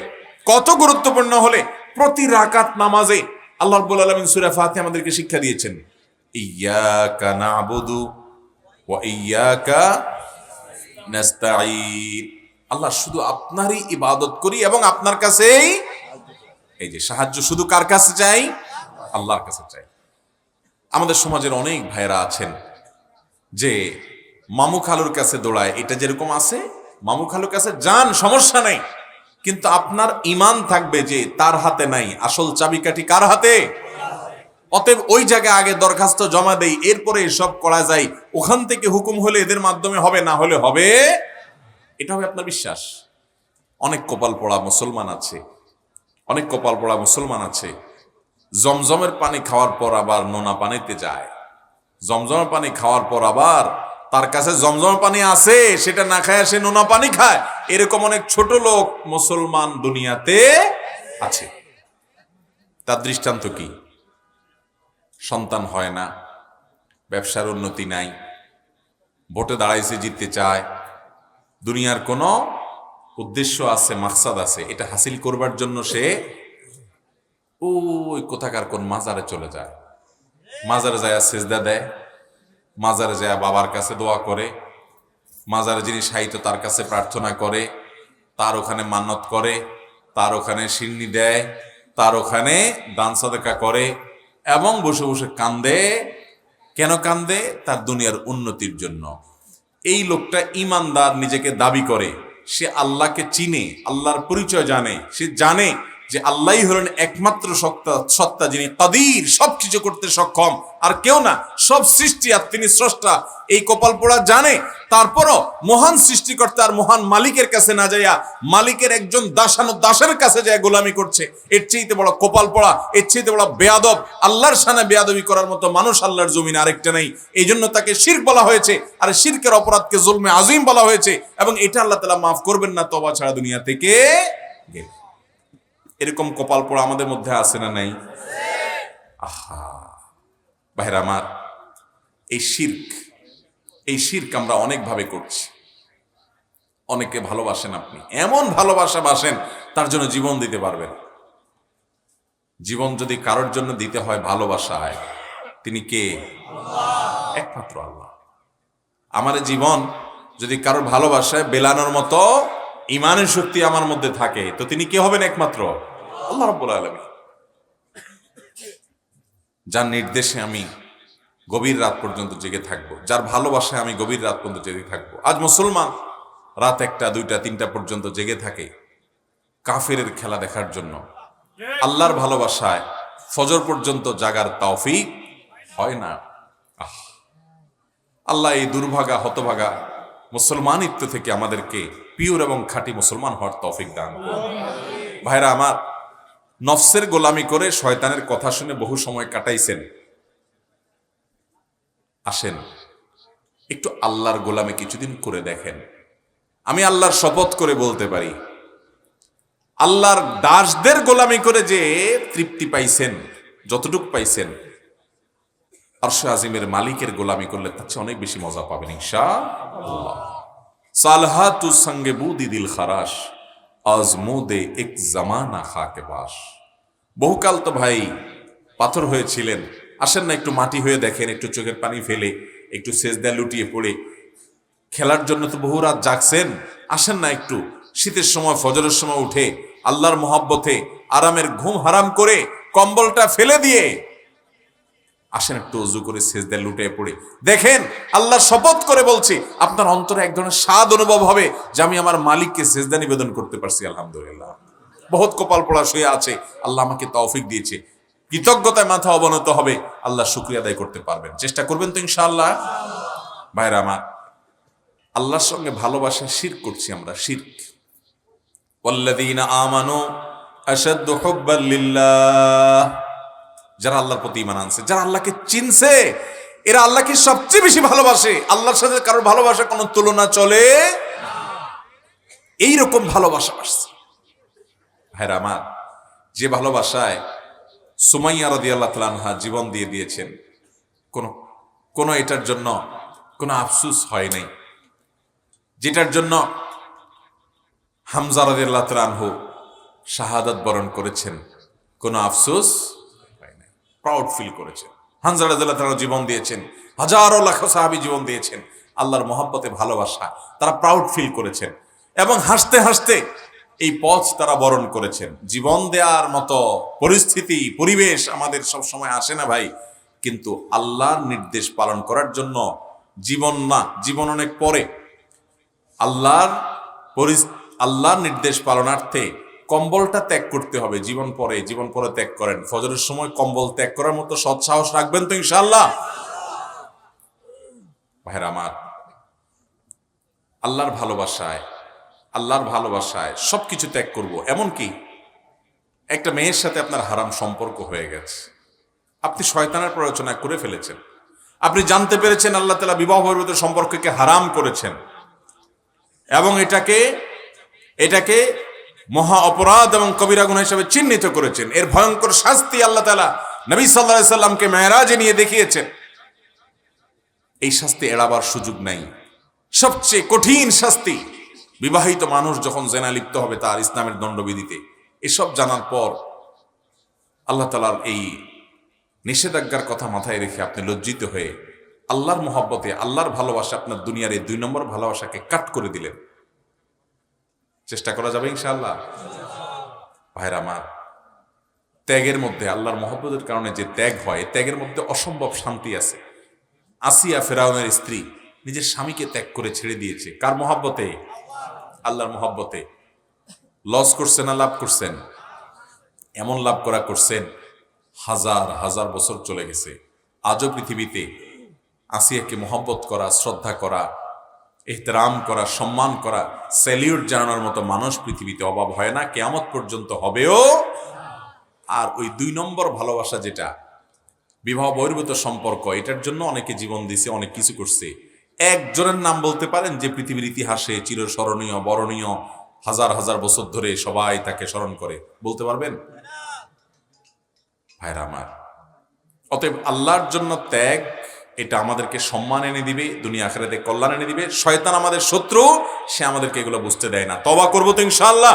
কত গুরুত্বপূর্ণ হলে, প্রতি রাকাত নামাজে আল্লাহ রাব্বুল আলামিন সূরা ফাতিহা আমাদেরকে শিক্ষা দিয়েছেন, ইয়্যাকা না'বুদু ওয়া ইয়্যাকা নাস্তাঈন। আল্লাহ শুধু আপনারই ইবাদত করি এবং আপনার কাছেই, এই যে সাহায্য শুধু কার কাছে চাই? আল্লাহর কাছে চাই। আমাদের সমাজের অনেক ভাইরা আছেন যে মামু খালুর কাছে দৌড়ায়, এটা যেরকম আছে মামু খালুর কাছে যান, সমস্যা নেই, কিন্তু আপনার ঈমান থাকবে যে তার হাতে নাই, আসল চাবিকাঠি কার হাতে? অতএব ওই জায়গায় আগে দরখাস্ত জমা দেই, এরপরে সব করা যায়, ওখান থেকে হুকুম হলে এদের মাধ্যমে হবে, না হলে হবে, এটা হবে আপনার বিশ্বাস। অনেক কপাল পড়া মুসলমান আছে, অনেক কপাল পড়া মুসলমান আছে, জমজমের পানি খাওয়ার পর আবার নোনা পানিতে যায়, জমজমের পানি খাওয়ার পর আবার তার কাছে জমজমের পানি আছে, সেটা না খায় সে নোনা পানি খায়। এরকম অনেক ছোট লোক মুসলমান দুনিয়াতে আছে। তার দৃষ্টান্ত কি? সন্তান হয় না, ব্যবসার উন্নতি নাই, ভোটে দাঁড়াইছে, জিততে চায়, দুনিয়ার কোনো উদ্দেশ্য আছে, মাকসাদ আছে, এটা হাসিল করবার জন্য সে ওই কোথাকার কোন মাজারে চলে যায়, মাজারে যায় সেজদা দেয়, মাজারে যায় বাবার কাছে দোয়া করে, মাজারে যিনি শায়িত তার কাছে প্রার্থনা করে, তার ওখানে মান্নত করে, তার ওখানে সিন্নি দেয়, তার ওখানে দান সাদেকা করে এবং বসে বসে কান্দে। কেন কান্দে? তার দুনিয়ার উন্নতির জন্য। এই লোকটা ইমানদার নিজেকে দাবি করে, সে আল্লাহকে চিনে, আল্লাহর পরিচয় জানে, সে জানে যে আল্লাহই হলেন একমাত্র সত্তা, যিনি কাদির, সবকিছু করতে সক্ষম, আর কেউ না, সব সৃষ্টি আর তিনি স্রষ্টা। এই কপাল পোড়া জানে, তারপরও মহান সৃষ্টিকর্তা আর মহান মালিকের কাছে না যাইয়া মালিকের একজন দাসের কাছে যায় গোলামি করছে। এর চেয়ে বড় কপাল পোড়া, এর চেয়ে বড় বেয়াদব, আল্লাহর শানে বেয়াদবি করার মতো মানুষ আল্লাহর জমিনে আরেকটা নেই। এই জন্য তাকে শিরক বলা হয়েছে, আর শিরকের অপরাধকে জুলমে আজিম বলা হয়েছে, এবং এটা আল্লাহ তাআলা মাফ করবেন না তওবা ছাড়া দুনিয়া থেকে গেলে। এরকম কপাল পোড়া আমাদের মধ্যে আছে না নাই? আহা ভাইরা আমার, এই শিরক আমরা অনেকভাবে করছি। অনেকে ভালোবাসেন, আপনি এমন ভালোবাসা বাসেন তার জন্য জীবন দিতে পারবেন। জীবন যদি কারোর জন্য দিতে হয় ভালোবাসায়, তিনি কে? একমাত্র আল্লাহ। আমার জীবন যদি কারোর ভালোবাসায় বেলানোর মতো ইমানের শক্তি আমার মধ্যে থাকে, তো তিনি কে হবেন? একমাত্র আল্লাহ রাব্বুল আলামিন। যার নির্দেশে আমি গভীর রাত পর্যন্ত জেগে থাকবো, যার ভালোবাসায় আমি গভীর রাত পর্যন্ত জেগে থাকবো। আজ মুসলমান রাত 1টা, 2টা, 3টা পর্যন্ত জেগে থাকে কাফেরের খেলা দেখার জন্য। আল্লাহর ভালোবাসায় ফজর পর্যন্ত জাগার তৌফিক হয় না। আল্লাহ এই দুর্ভাগা হতভাগা মুসলমানিত্ব থেকে আমাদেরকে পিওর এবং খাঁটি মুসলমান হওয়ার তৌফিক দান করুন। ভাইরা আমার, নফসের গোলামি করে শয়তানের কথা শুনে বহু সময় কাটাইছেন। আসেন একটু আল্লাহর গোলামি কিছুদিন করে দেখেন। আমি আল্লাহর শপথ করে বলতে পারি, আল্লাহর দাসদের গোলামি করে যে তৃপ্তি পাইছেন, যতটুক পাইছেন, আরশে আজিমের মালিকের গোলামি করলে তার চেয়ে অনেক বেশি মজা পাবেন ইনশাআল্লাহ। সালহাতু সঙ্গে বুদি দিল খারাস, আজমুদে এক জামানা খাকে বাস। বহুকাল তো ভাই পাথর হয়েছিলেন, আসেন না একটু মাটি হয়ে দেখেন, একটু চোখের পানি ফেলে, একটু সেজদা লুটিয়ে পড়ে। খেলার জন্য তো বহু রাত জাগছেন, আসেন না একটু শীতের সময় ফজরের সময় উঠে আল্লাহর মহব্বতে আরামের ঘুম হারাম করে কম্বলটা ফেলে দিয়ে আসেন একটু ওযু করে সেজদা লুটে পড়ে দেখেন। আল্লাহর শপথ করে বলছি, আপনার অন্তরে এক ধরনের স্বাদ অনুভব হবে যে আমি আমার মালিককে সেজদা নিবেদন করতে পারছি, আলহামদুলিল্লাহ। বহুত কপাল পোড়া শুয়ে আছে, আল্লাহ আমাকে তৌফিক দিয়েছে। কৃতজ্ঞতায় মাথা অবনত হবে, আল্লাহ শুকরিয়া আদায় করতে পারবেন। চেষ্টা করবেন তো ইনশাআল্লাহ? ভাইরা আমার, আল্লাহর সঙ্গে ভালোবাসা শিরক করছি আমরা, শিরক। ওয়াল্লাযীনা আমানু আশাদ্দু হুব্বাল লিল্লাহ, যারা আল্লাহর প্রতি ঈমান আনছে, যারা আল্লাহকে চিনছে, এরা আল্লাহকে সবচেয়ে বেশি ভালোবাসে। আল্লাহর সাথে কারোর ভালোবাসা কোনো তুলনা চলে না। এইরকম ভালোবাসা আসছে। ভাইরা আমার, যে ভালোবাসায় সুমাইয়া রাদিয়াল্লাহু তাআলা আনহা জীবন দিয়ে দিয়েছেন, কোনো এটার জন্য কোনো আফসোস হয় নাই। যেটার জন্য হামজা রাদিয়াল্লাহু তাআলা আনহু শাহাদাত বরণ করেছেন, কোনো আফসোস হয় নাই, প্রাউড ফিল করেছেন। হামজা রাদিয়াল্লাহু তাআলা জীবন দিয়েছেন, হাজারো লাখো সাহাবী জীবন দিয়েছেন, আল্লাহর মহব্বতে ভালোবাসা তারা প্রাউড ফিল করেছেন, এবং হাসতে হাসতে এই পথ তারা বরণ করেছেন। জীবন দেওয়ার মতো পরিস্থিতি পরিবেশ আমাদের সব সময় আসে না ভাই, কিন্তু আল্লাহর নির্দেশ পালন করার জন্য জীবন না, জীবন অনেক পরে। আল্লাহর নির্দেশ পালনার্থে কম্বলটা ত্যাগ করতে হবে, জীবন পরে। জীবন পরে ত্যাগ করেন, ফজরের সময় কম্বল ত্যাগ করার মতো সৎ সাহস রাখবেন তো ইনশাআল্লাহ? ভাইরা আমার, আল্লাহর ভালোবাসায় সবকিছু ত্যাগ করব। এমনকি একটা মেয়ের সাথে আপনার হারাম সম্পর্ক হয়ে গেছে, আপনি শয়তানের প্ররোচনা করে ফেলেছেন, আপনি জানতে পেরেছেন আল্লাহ তাআলা বিবাহ বহির্ভূত সম্পর্ককে হারাম করেছেন, এবং এটাকে মহা অপরাধ এবং কবিরা গুনাহ হিসেবে চিহ্নিত করেছেন। এর ভয়ঙ্কর শাস্তি আল্লাহ তাআলা নবী সাল্লাল্লাহু আলাইহি সাল্লামকে মেরাজে নিয়ে দেখিয়েছেন। এই শাস্তি এড়াবার সুযোগ নাই। সবচেয়ে কঠিন শাস্তি বিবাহিত মানুষ যখন জেনা লিপ্ত হবে তার ইসলামের দণ্ডবিধিতে। এসব জানার পর আল্লাহ তাআলার এই নিষেধাজ্ঞার কথা মাথায় রেখে আপনি লজ্জিত হয়ে আল্লাহর মহব্বতে, আল্লাহর ভালোবাসা, আপনার দুনিয়ার এই 2 নম্বর ভালোবাসাকে কাট করে দিলেন। চেষ্টা করা যাবে ইনশাআল্লাহ। ভাইরা আমার, ত্যাগের মধ্যে, আল্লাহর মহব্বতের কারণে যে ত্যাগ হয়, ত্যাগের মধ্যে অসম্ভব শান্তি আছে। আসিয়া ফেরাউনের স্ত্রী নিজের স্বামীকে ত্যাগ করে ছেড়ে দিয়েছে। কার মহব্বতে? আল্লাহর মহব্বতে। লস করছেন না লাভ করছেন? এমন লাভ করছেন, হাজার হাজার বছর চলে গেছে। আজও পৃথিবীতে আসিয়াকে মহব্বত করা, শ্রদ্ধা করা, ইহতেরাম করা, সম্মান করা, স্যালিউট জানানোর মতো মানুষ পৃথিবীতে অভাব হয় না, কিয়ামত পর্যন্ত হবেও। আর ওই 2 নম্বর ভালোবাসা, যেটা বিবাহ বহির্ভূত সম্পর্ক, এটার জন্য অনেকে জীবন দিছে, অনেক কিছু করছে। একজনের নাম বলতে পারেন যে পৃথিবীর ইতিহাসে চিরস্মরণীয়, বরণীয়, হাজার হাজার বছর ধরে সবাই তাকে স্মরণ করে? বলতে পারবেন? ভাইরা আমার, অতএব আল্লাহর জন্য ত্যাগ, এটা আমাদেরকে সম্মান এনে দিবে, দুনিয়া আখিরাতে কল্যাণ এনে দিবে। শয়তান আমাদের শত্রু, সে আমাদেরকে এগুলো বুঝতে দেয় না। তওবা করবো তো ইনশাআল্লাহ।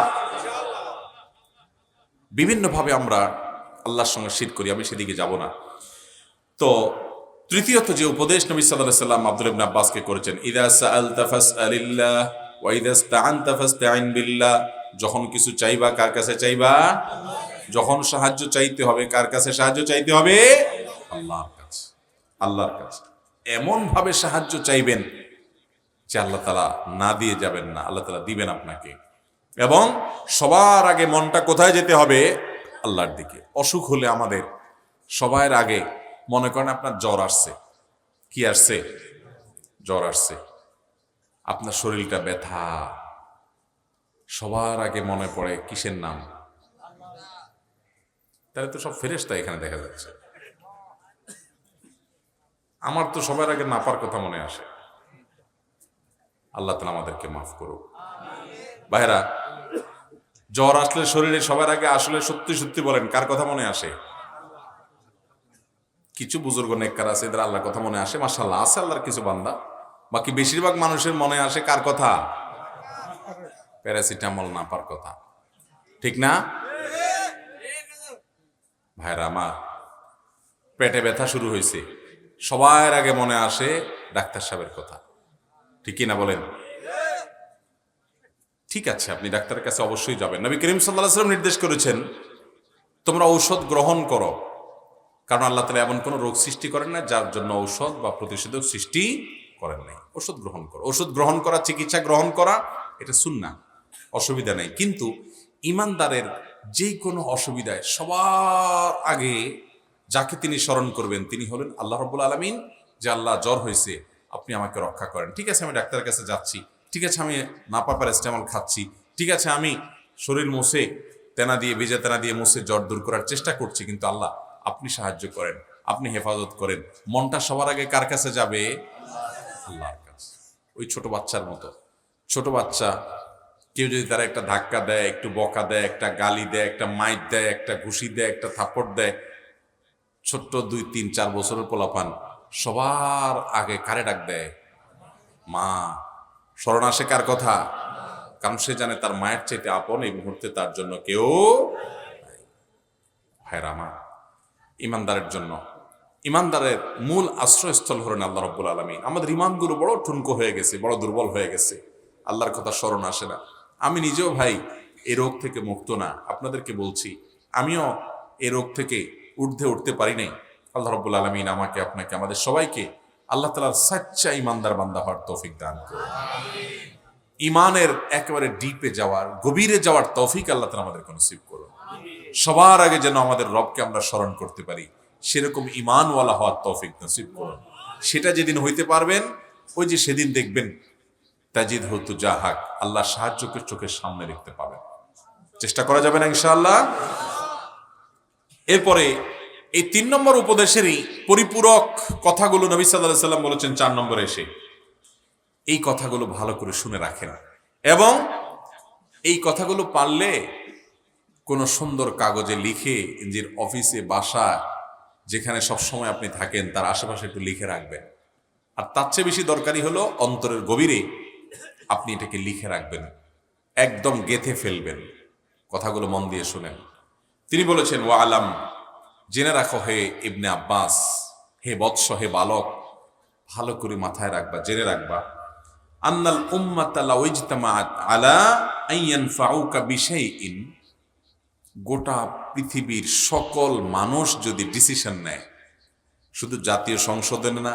বিভিন্নভাবে আমরা আল্লাহর সঙ্গে শিরক করি, আমি সেদিকে যাব না। তো তৃতীয়ত যে উপদেশ নবী সাল্লাল্লাহু আলাইহি ওয়াসাল্লাম আব্দুল্লাহ ইবনে আব্বাসকে করেছেন, ইযা সাআলতা ফাসআলিল্লাহ ওয়া ইযা ইসতাআনতা ফাসতাইন বিল্লাহ। যখন কিছু চাইবা, কার কাছে চাইবা? যখন সাহায্য চাইতে হবে, কার কাছে সাহায্য চাইতে হবে? আল্লাহর কাছে। আল্লাহর কাছে এমন ভাবে সাহায্য চাইবেন যে আল্লাহ তাআলা না দিয়ে যাবেন না, আল্লাহ তাআলা দিবেন আপনাকে। এবং সবার আগে মনটা কোথায় যেতে হবে? আল্লাহর দিকে। অসুখ হলে আমাদের সবার আগে মনে করেন আপনার জ্বর আসছে, কি আসছে? জ্বর আসছে, আপনার শরীরটা ব্যথা, সবার আগে মনে পড়ে কিসের নাম? তাহলে তো সব ফেরেশতা এখানে দেখা যাচ্ছে। আমার তো সবার আগে নাপার কথা মনে আসে। আল্লাহ তাআলা আমাদেরকে মাফ করুক। ভাইরা, জ্বর আসলে শরীরে সবার আগে আসলে সত্যি সত্যি বলেন কার কথা মনে আসে? কিছু বুজুর্গ নেককার আছে, এদের আল্লাহর কথা মনে আসে, মাশাআল্লাহ আছে আল্লাহর কিছু বান্দা। বাকি বেশিরভাগ মানুষের মনে আসে কার কথা? প্যারাসিটামল নাপার কথা, ঠিক না? ভাইরা আমার, পেটে ব্যথা শুরু হয়েছে, সবার আগে মনে আসে ডাক্তার সাহেবের কথা, ঠিক না বলেন? ঠিক আছে, আপনি ডাক্তারের কাছে অবশ্যই যাবেন। নবী করিম সাল্লাল্লাহু আলাইহি ওয়াসাল্লাম নির্দেশ করেছেন, তোমরা ঔষধ গ্রহণ করো, কারণ আল্লাহ তাআলা এমন কোনো রোগ সৃষ্টি করেন না যার জন্য ঔষধ বা প্রতিষেধক সৃষ্টি করেন নাই। ওষুধ গ্রহণ করো। ওষুধ গ্রহণ করা, চিকিৎসা গ্রহণ করা, এটা সুন্নাহ, অসুবিধা নেই। কিন্তু ইমানদারের যে কোনো অসুবিধায় সবার আগে যাকে তিনি স্মরণ করবেন তিনি হলেন আল্লাহ রাব্বুল আলামিন। যে আল্লাহ, জ্বর হয়েছে, আপনি আমাকে রক্ষা করেন। ঠিক আছে, আমি ডাক্তারের কাছে যাচ্ছি, ঠিক আছে আমি নাপা প্যারাসিটামল খাচ্ছি, ঠিক আছে আমি শরীর মুছে তেনা দিয়ে, ভেজা তেনা দিয়ে মুছে জ্বর দূর করার চেষ্টা করছি, কিন্তু আল্লাহ আপনি সাহায্য করেন, আপনি হেফাজত করেন। মনটা সবার আগে কার কাছে যাবে? আল্লাহর কাছে। ওই ছোট বাচ্চার মতো, ছোট বাচ্চা কেউ যদি তারা একটা ধাক্কা দেয়, একটু বকা দেয়, একটা গালি দেয়, একটা মাইট দেয়, একটা ঘুষি দেয়, একটা থাপ্পড় দেয়, ছোট্ট 2, 3, 4 বছরের পোলাপান সবার আগে কারে ডাক দেয়? মা। স্মরণ আসে কার কথা? কারণ সে জানে তার মায়ের চাইতে আপন এই মুহূর্তে তার জন্য কেউ। ভাইরা আমার, ইমানদারের জন্য, ইমানদারের মূল আশ্রয়স্থল হলেন আল্লাহ রাব্বুল আলামিন। আমাদের ইমানগুলো বড় ঠুনকো হয়ে গেছে, বড় দুর্বল হয়ে গেছে, আল্লাহর কথা স্মরণ আসে না। আমি নিজেও ভাই এই রোগ থেকে মুক্ত না, আপনাদেরকে বলছি আমিও এই রোগ থেকে ঊর্ধ্বে উঠতে পারি নাই। আল্লাহ রাব্বুল আলামিন আমাকে, আপনাকে, আমাদের সবাইকে আল্লাহ তাআলার সাচ্চা ইমানদার বান্দা হওয়ার তৌফিক দান করুন। ইমানের একেবারে ডিপে যাওয়ার, গভীরে যাওয়ার তৌফিক আল্লাহ তাআলা আমাদেরকে নসিব করুন। সবার আগে যেন আমাদের রবকে আমরা স্মরণ করতে পারি, সেরকম ইমানওয়ালা হওয়ার তৌফিক নসিব করুন। সেটা যেদিন হইতে পারবেন, ওই যে সেদিন দেখবেন তাজিদ হতু জাহাক, আল্লাহ সাহায্যকে চোখের সামনে দেখতে পাবেন। চেষ্টা করা যাবে না ইনশাআল্লাহ? এরপরে এই 3 নম্বর উপদেশেরই পরিপূরক কথাগুলো নবী সাল্লাল্লাহু আলাইহি ওয়াসাল্লাম বলেছেন 4 নম্বরে এসে। এই কথাগুলো ভালো করে শুনে রাখেন, এবং এই কথাগুলো পারলে কোনো সুন্দর কাগজে লিখে নিজের অফিসে, বাসা, যেখানে সবসময় আপনি থাকেন তার আশেপাশে একটু লিখে রাখবেন। আর তার চেয়ে বেশি দরকারি হলো অন্তরের গভীরে আপনি এটাকে লিখে রাখবেন, একদম গেঁথে ফেলবেন। কথাগুলো মন দিয়ে শুনেন। তিনি বলেছেন, ওয়া আলাম, জেনে রাখো হে ইবনে আব্বাস, হে বৎস, হে বালক, ভালো করে মাথায় রাখবা, জেনে রাখবা, আন্নাল উম্মাতা লাউ ইজতামাআত আলা আন ইয়ানফাউকা বিশাইইন, গোটা পৃথিবীর সকল মানুষ যদি ডিসিশন নেয়, শুধু জাতীয় সংসদে না,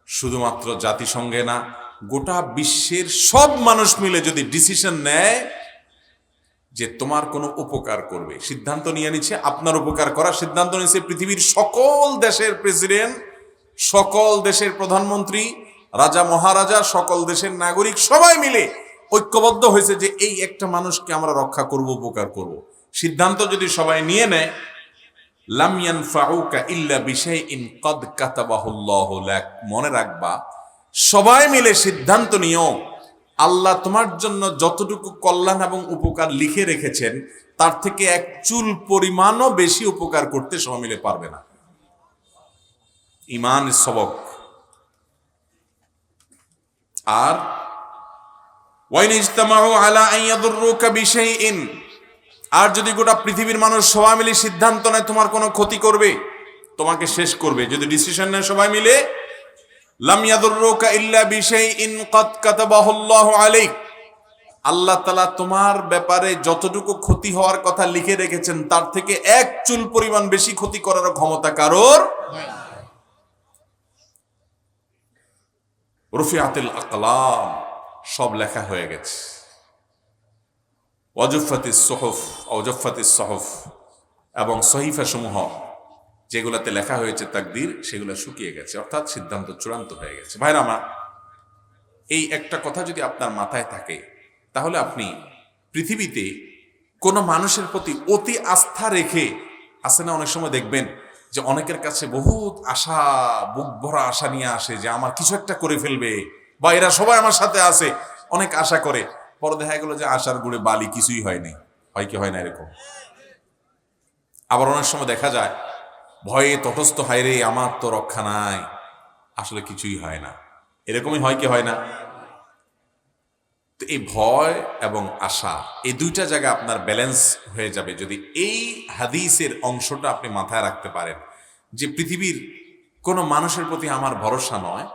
শুধুমাত্র জাতিসংঘে না, গোটা বিশ্বের সব মানুষ মিলে যদি ডিসিশন নেয় যে তোমার কোনো উপকার করবে, সিদ্ধান্ত নিয়ে নিচ্ছে আপনার উপকার করার সিদ্ধান্ত নিয়েছে পৃথিবীর সকল দেশের প্রেসিডেন্ট, সকল দেশের প্রধানমন্ত্রী, রাজা মহারাজা, সকল দেশের নাগরিক সবাই মিলে ঐক্যবদ্ধ হয়েছে যে এই একটা মানুষকে আমরা রক্ষা করব, উপকার করব, সিদ্ধান্ত যদি সবাই নিয়ে নেয়, লাম ইয়ানফাউকা ইল্লা বিশাইইন ক্বাদ কাতাবাহুল্লাহু লাক, মনে রাখবা সবাই মিলে সিদ্ধান্ত নিও আল্লাহ তোমার জন্য যতটুকু কল্যাণ এবং উপকার লিখে রেখেছেন তার থেকে এক চুল পরিমাণও বেশি উপকার করতে সবাই মিলে পারবে না। ঈমান সবক। আর ওয়াইন ইজতামাউ আলা আন ইয়াদুররুকা বিশাইইন, আর যদি গোটা পৃথিবীর মানুষ সবাই মিলে সিদ্ধান্ত নেয় তোমার কোনো ক্ষতি করবে, তোমাকে শেষ করবে, যদি ডিসিশন নেয় সবাই মিলে, লাম ইয়াদুররুকা ইল্লা বিশাইইন ক্বাদ কাতাবাহুল্লাহু আলাইক, আল্লাহ তাআলা তোমার ব্যাপারে যতটুকু ক্ষতি হওয়ার কথা লিখে রেখেছেন তার থেকে এক চুল পরিমাণ বেশি ক্ষতি করার ক্ষমতা কারোর নাই। রুফিআতিল আকলাম, সব লেখা হয়ে গেছে। ওয়াজুফাতিস সুহুফ, ওয়াজুফাতিস সুহুফ, এবং সহিফা সমূহ যেগুলোতে লেখা হয়েছে তাকদীর, সেগুলো শুকিয়ে গেছে, অর্থাৎ সিদ্ধান্ত চূড়ান্ত হয়ে গেছে। ভাইরা আমার, এই একটা কথা যদি আপনার মাথায় থাকে তাহলে আপনি পৃথিবীতে কোনো মানুষের প্রতি অতি আস্থা রেখে, আসে না অনেক সময় দেখবেন যে অনেকের কাছে বহুত আশা, বুক ভরা আশা নিয়ে আসে যে আমার কিছু একটা করে ফেলবে, বা এরা সবাই আমার সাথে আছে, অনেক আশা করে, পরে দেখা গেল যে আশার গুড়ে বালি, কিছুই হয়নি। হয় কি হয় না এরকম? আবার অনেক সময় দেখা যায় ভয়ে তটস্থ, হায় রে আমার তো রক্ষা নাই, আসলে কিছুই হয় না। এরকমই হয় কি হয় না? তো এই ভয় এবং আশা, এই দুইটা জায়গা আপনার ব্যালেন্স হয়ে যাবে যদি এই হাদিসের অংশটা আপনি মাথায় রাখতে পারেন যে পৃথিবীর কোনো মানুষের প্রতি আমার ভরসা নয়,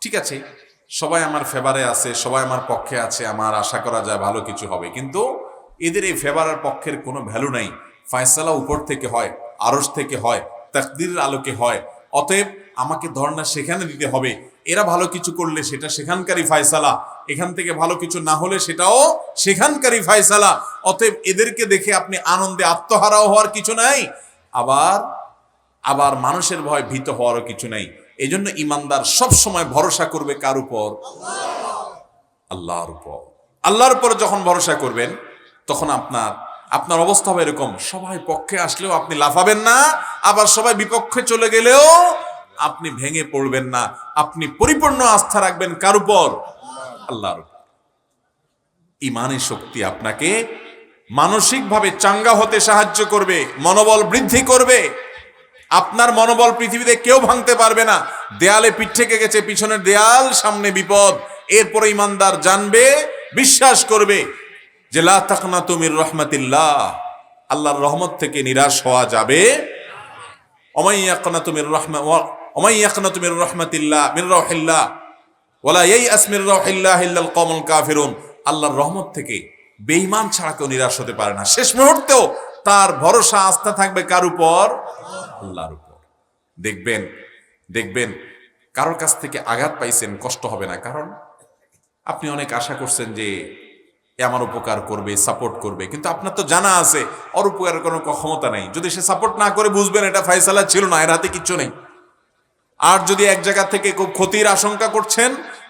ঠিক আছে সবাই আমার ফেভারে আছে, সবাই আমার পক্ষে আছে, আমার আশা করা যায় ভালো কিছু হবে, কিন্তু এদের এই ফেভারের পক্ষের কোনো ভ্যালু নাই, ফয়সালা উপর থেকে হয়, আরশ থেকে হয়, তাকদীরের আলোকে হয়, অতএব আমাকে ধর্ণা সেখানে দিতে হবে, এরা ভালো কিছু করলে সেটা সেখানকারই ফয়সালা, এখান থেকে ভালো কিছু না হলে সেটাও সেখানকারই ফয়সালা, অতএব এদেরকে দেখে আপনি আনন্দে আত্মহারাও হওয়ার কিছু নাই, আবার মানুষের ভয় ভীত হওয়ারও কিছু নাই। এই জন্য ইমানদার সব সময় ভরসা করবে কার উপর? আল্লাহর উপর। আল্লাহর উপর যখন ভরসা করবেন তখন আপনার অবস্থা হবে এরকম, সবাই পক্ষে আসলেও আপনি লাফাবেন না, আবার সবাই বিপক্ষে চলে গেলেও আপনি ভেঙে পড়বেন না, আপনি পরিপূর্ণ আস্থা রাখবেন কার উপর? আল্লাহর উপর। ঈমানের শক্তি আপনাকে মানসিকভাবে চাঙ্গা হতে সাহায্য করবে, মনোবল বৃদ্ধি করবে। আপনার মনোবল পৃথিবীতে কেউ ভাঙতে পারবে না। দেয়ালে পিঠ থেকে গেছে, পিছনের দেয়াল, সামনে বিপদ, এরপরে ইমানদার জানবে, বিশ্বাস করবে যে লা তাকনাতু মির রাহমাতিল্লাহ, আল্লাহর রহমত থেকে নিরাশ হওয়া যাবে। ওমাই ইয়াকনাতু মির রাহমাতিল্লাহ মির রাহিল্লাহ ওয়ালা ইয়াইআস মির রাহিল্লাহ ইল্লাল কওমুল কাফিরুন, আল্লাহর রহমত থেকে বেঈমান ছাড়া কেউ নিরাশ হতে পারে না। শেষ মুহূর্তেও তার ভরসা আস্থা থাকবে কার উপর? আল্লাহর উপর। দেখবেন কারোর কাছ থেকে আঘাত পাইছেন, কষ্ট হবে না, কারণ আপনি অনেক আশা করছেন যে এ আমার উপকার করবে, সাপোর্ট করবে, কিন্তু আপনার তো জানা আছে ওর উপকারের কোনো ক্ষমতা নেই। যদি সে সাপোর্ট না করে বুঝবেন এটা ফয়সালা ছিল না, এর হাতে কিচ্ছু নেই। আর যদি এক জায়গা থেকে খুব ক্ষতির আশঙ্কা করছেন,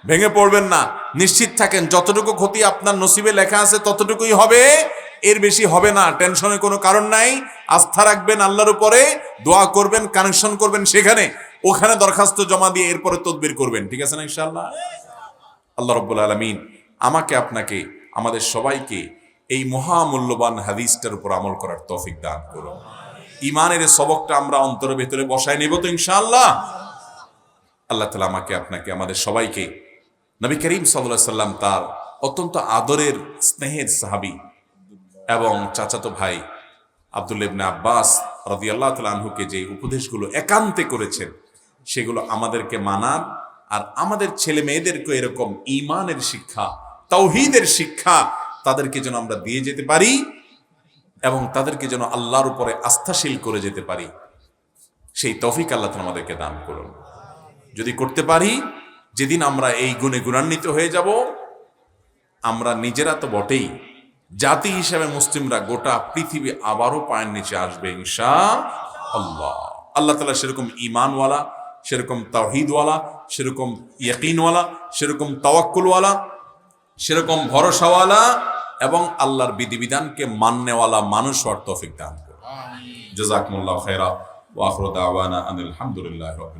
ভেঙে পড়বেন না, নিশ্চিত থাকেন যতটুকু ক্ষতি আপনার নসিবে লেখা আছে ততটুকুই হবে, এর বেশি হবে না, টেনশনের কোনো কারণ নাই। আস্থা রাখবেন আল্লাহর উপরে, দোয়া করবেন, কানেকশন করবেন সেখানে, ওখানে দরখাস্ত জমা দিয়ে এরপরে তদবির করবেন, ঠিক আছে না ইনশাআল্লাহ? আল্লাহ রাব্বুল আলামিন আমাকে, আপনাকে, আমাদের সবাইকে এই মহামূল্যবান হাদিসটার উপর আমল করার তৌফিক দান করুন। ঈমানের সবকটা আমরা অন্তরের ভেতরে বসায় নেব তো ইনশাআল্লাহ। আল্লাহ তাআলা আমাকে, আপনাকে, আমাদের সবাইকে নবী করিম সাল্লাল্লাহু আলাইহি সাল্লাম তার অত্যন্ত আদরের স্নেহের সাহাবী এবং চাচাতো ভাই আব্দুল্লাহ ইবনে আব্বাস রাদিয়াল্লাহু তাআলা আনহুকে যে উপদেশগুলো একান্তে করেছেন সেগুলো আমাদেরকে মানার, আর আমাদের ছেলে মেয়েদেরকে এরকম ঈমানের শিক্ষা, তাওহীদের শিক্ষা তাদেরকে যেন আমরা দিয়ে যেতে পারি এবং তাদেরকে যেন আল্লাহর উপরে আস্থাশীল করে যেতে পারি, সেই তৌফিক আল্লাহ তাআলা আমাদেরকে দান করুন। যদি করতে পারি, যেদিন আমরা এই গুণে গুণান্বিত হয়ে যাব, আমরা নিজেরা তো বটেই, জাতি হিসেবে মুসলিমরা গোটা পৃথিবী আবারও পায়ের নিচে আসবে ইনশাআল্লাহ। আল্লাহ তাআলা সেরকম ঈমানওয়ালা, সেরকম তাওহীদওয়ালা, সেরকম ইয়াকিনওয়ালা, সেরকম তাওয়াক্কুলওয়ালা, সেরকম ভরসাওয়ালা এবং আল্লাহর বিধিবিধানকে মাননেওয়ালা মানুষ হওয়ার তৌফিক দান করুন। জাযাকুমুল্লাহু খাইরা ওয়া আখিরু দাওয়ানা আনিল হামদুলিল্লাহি রাব্বিল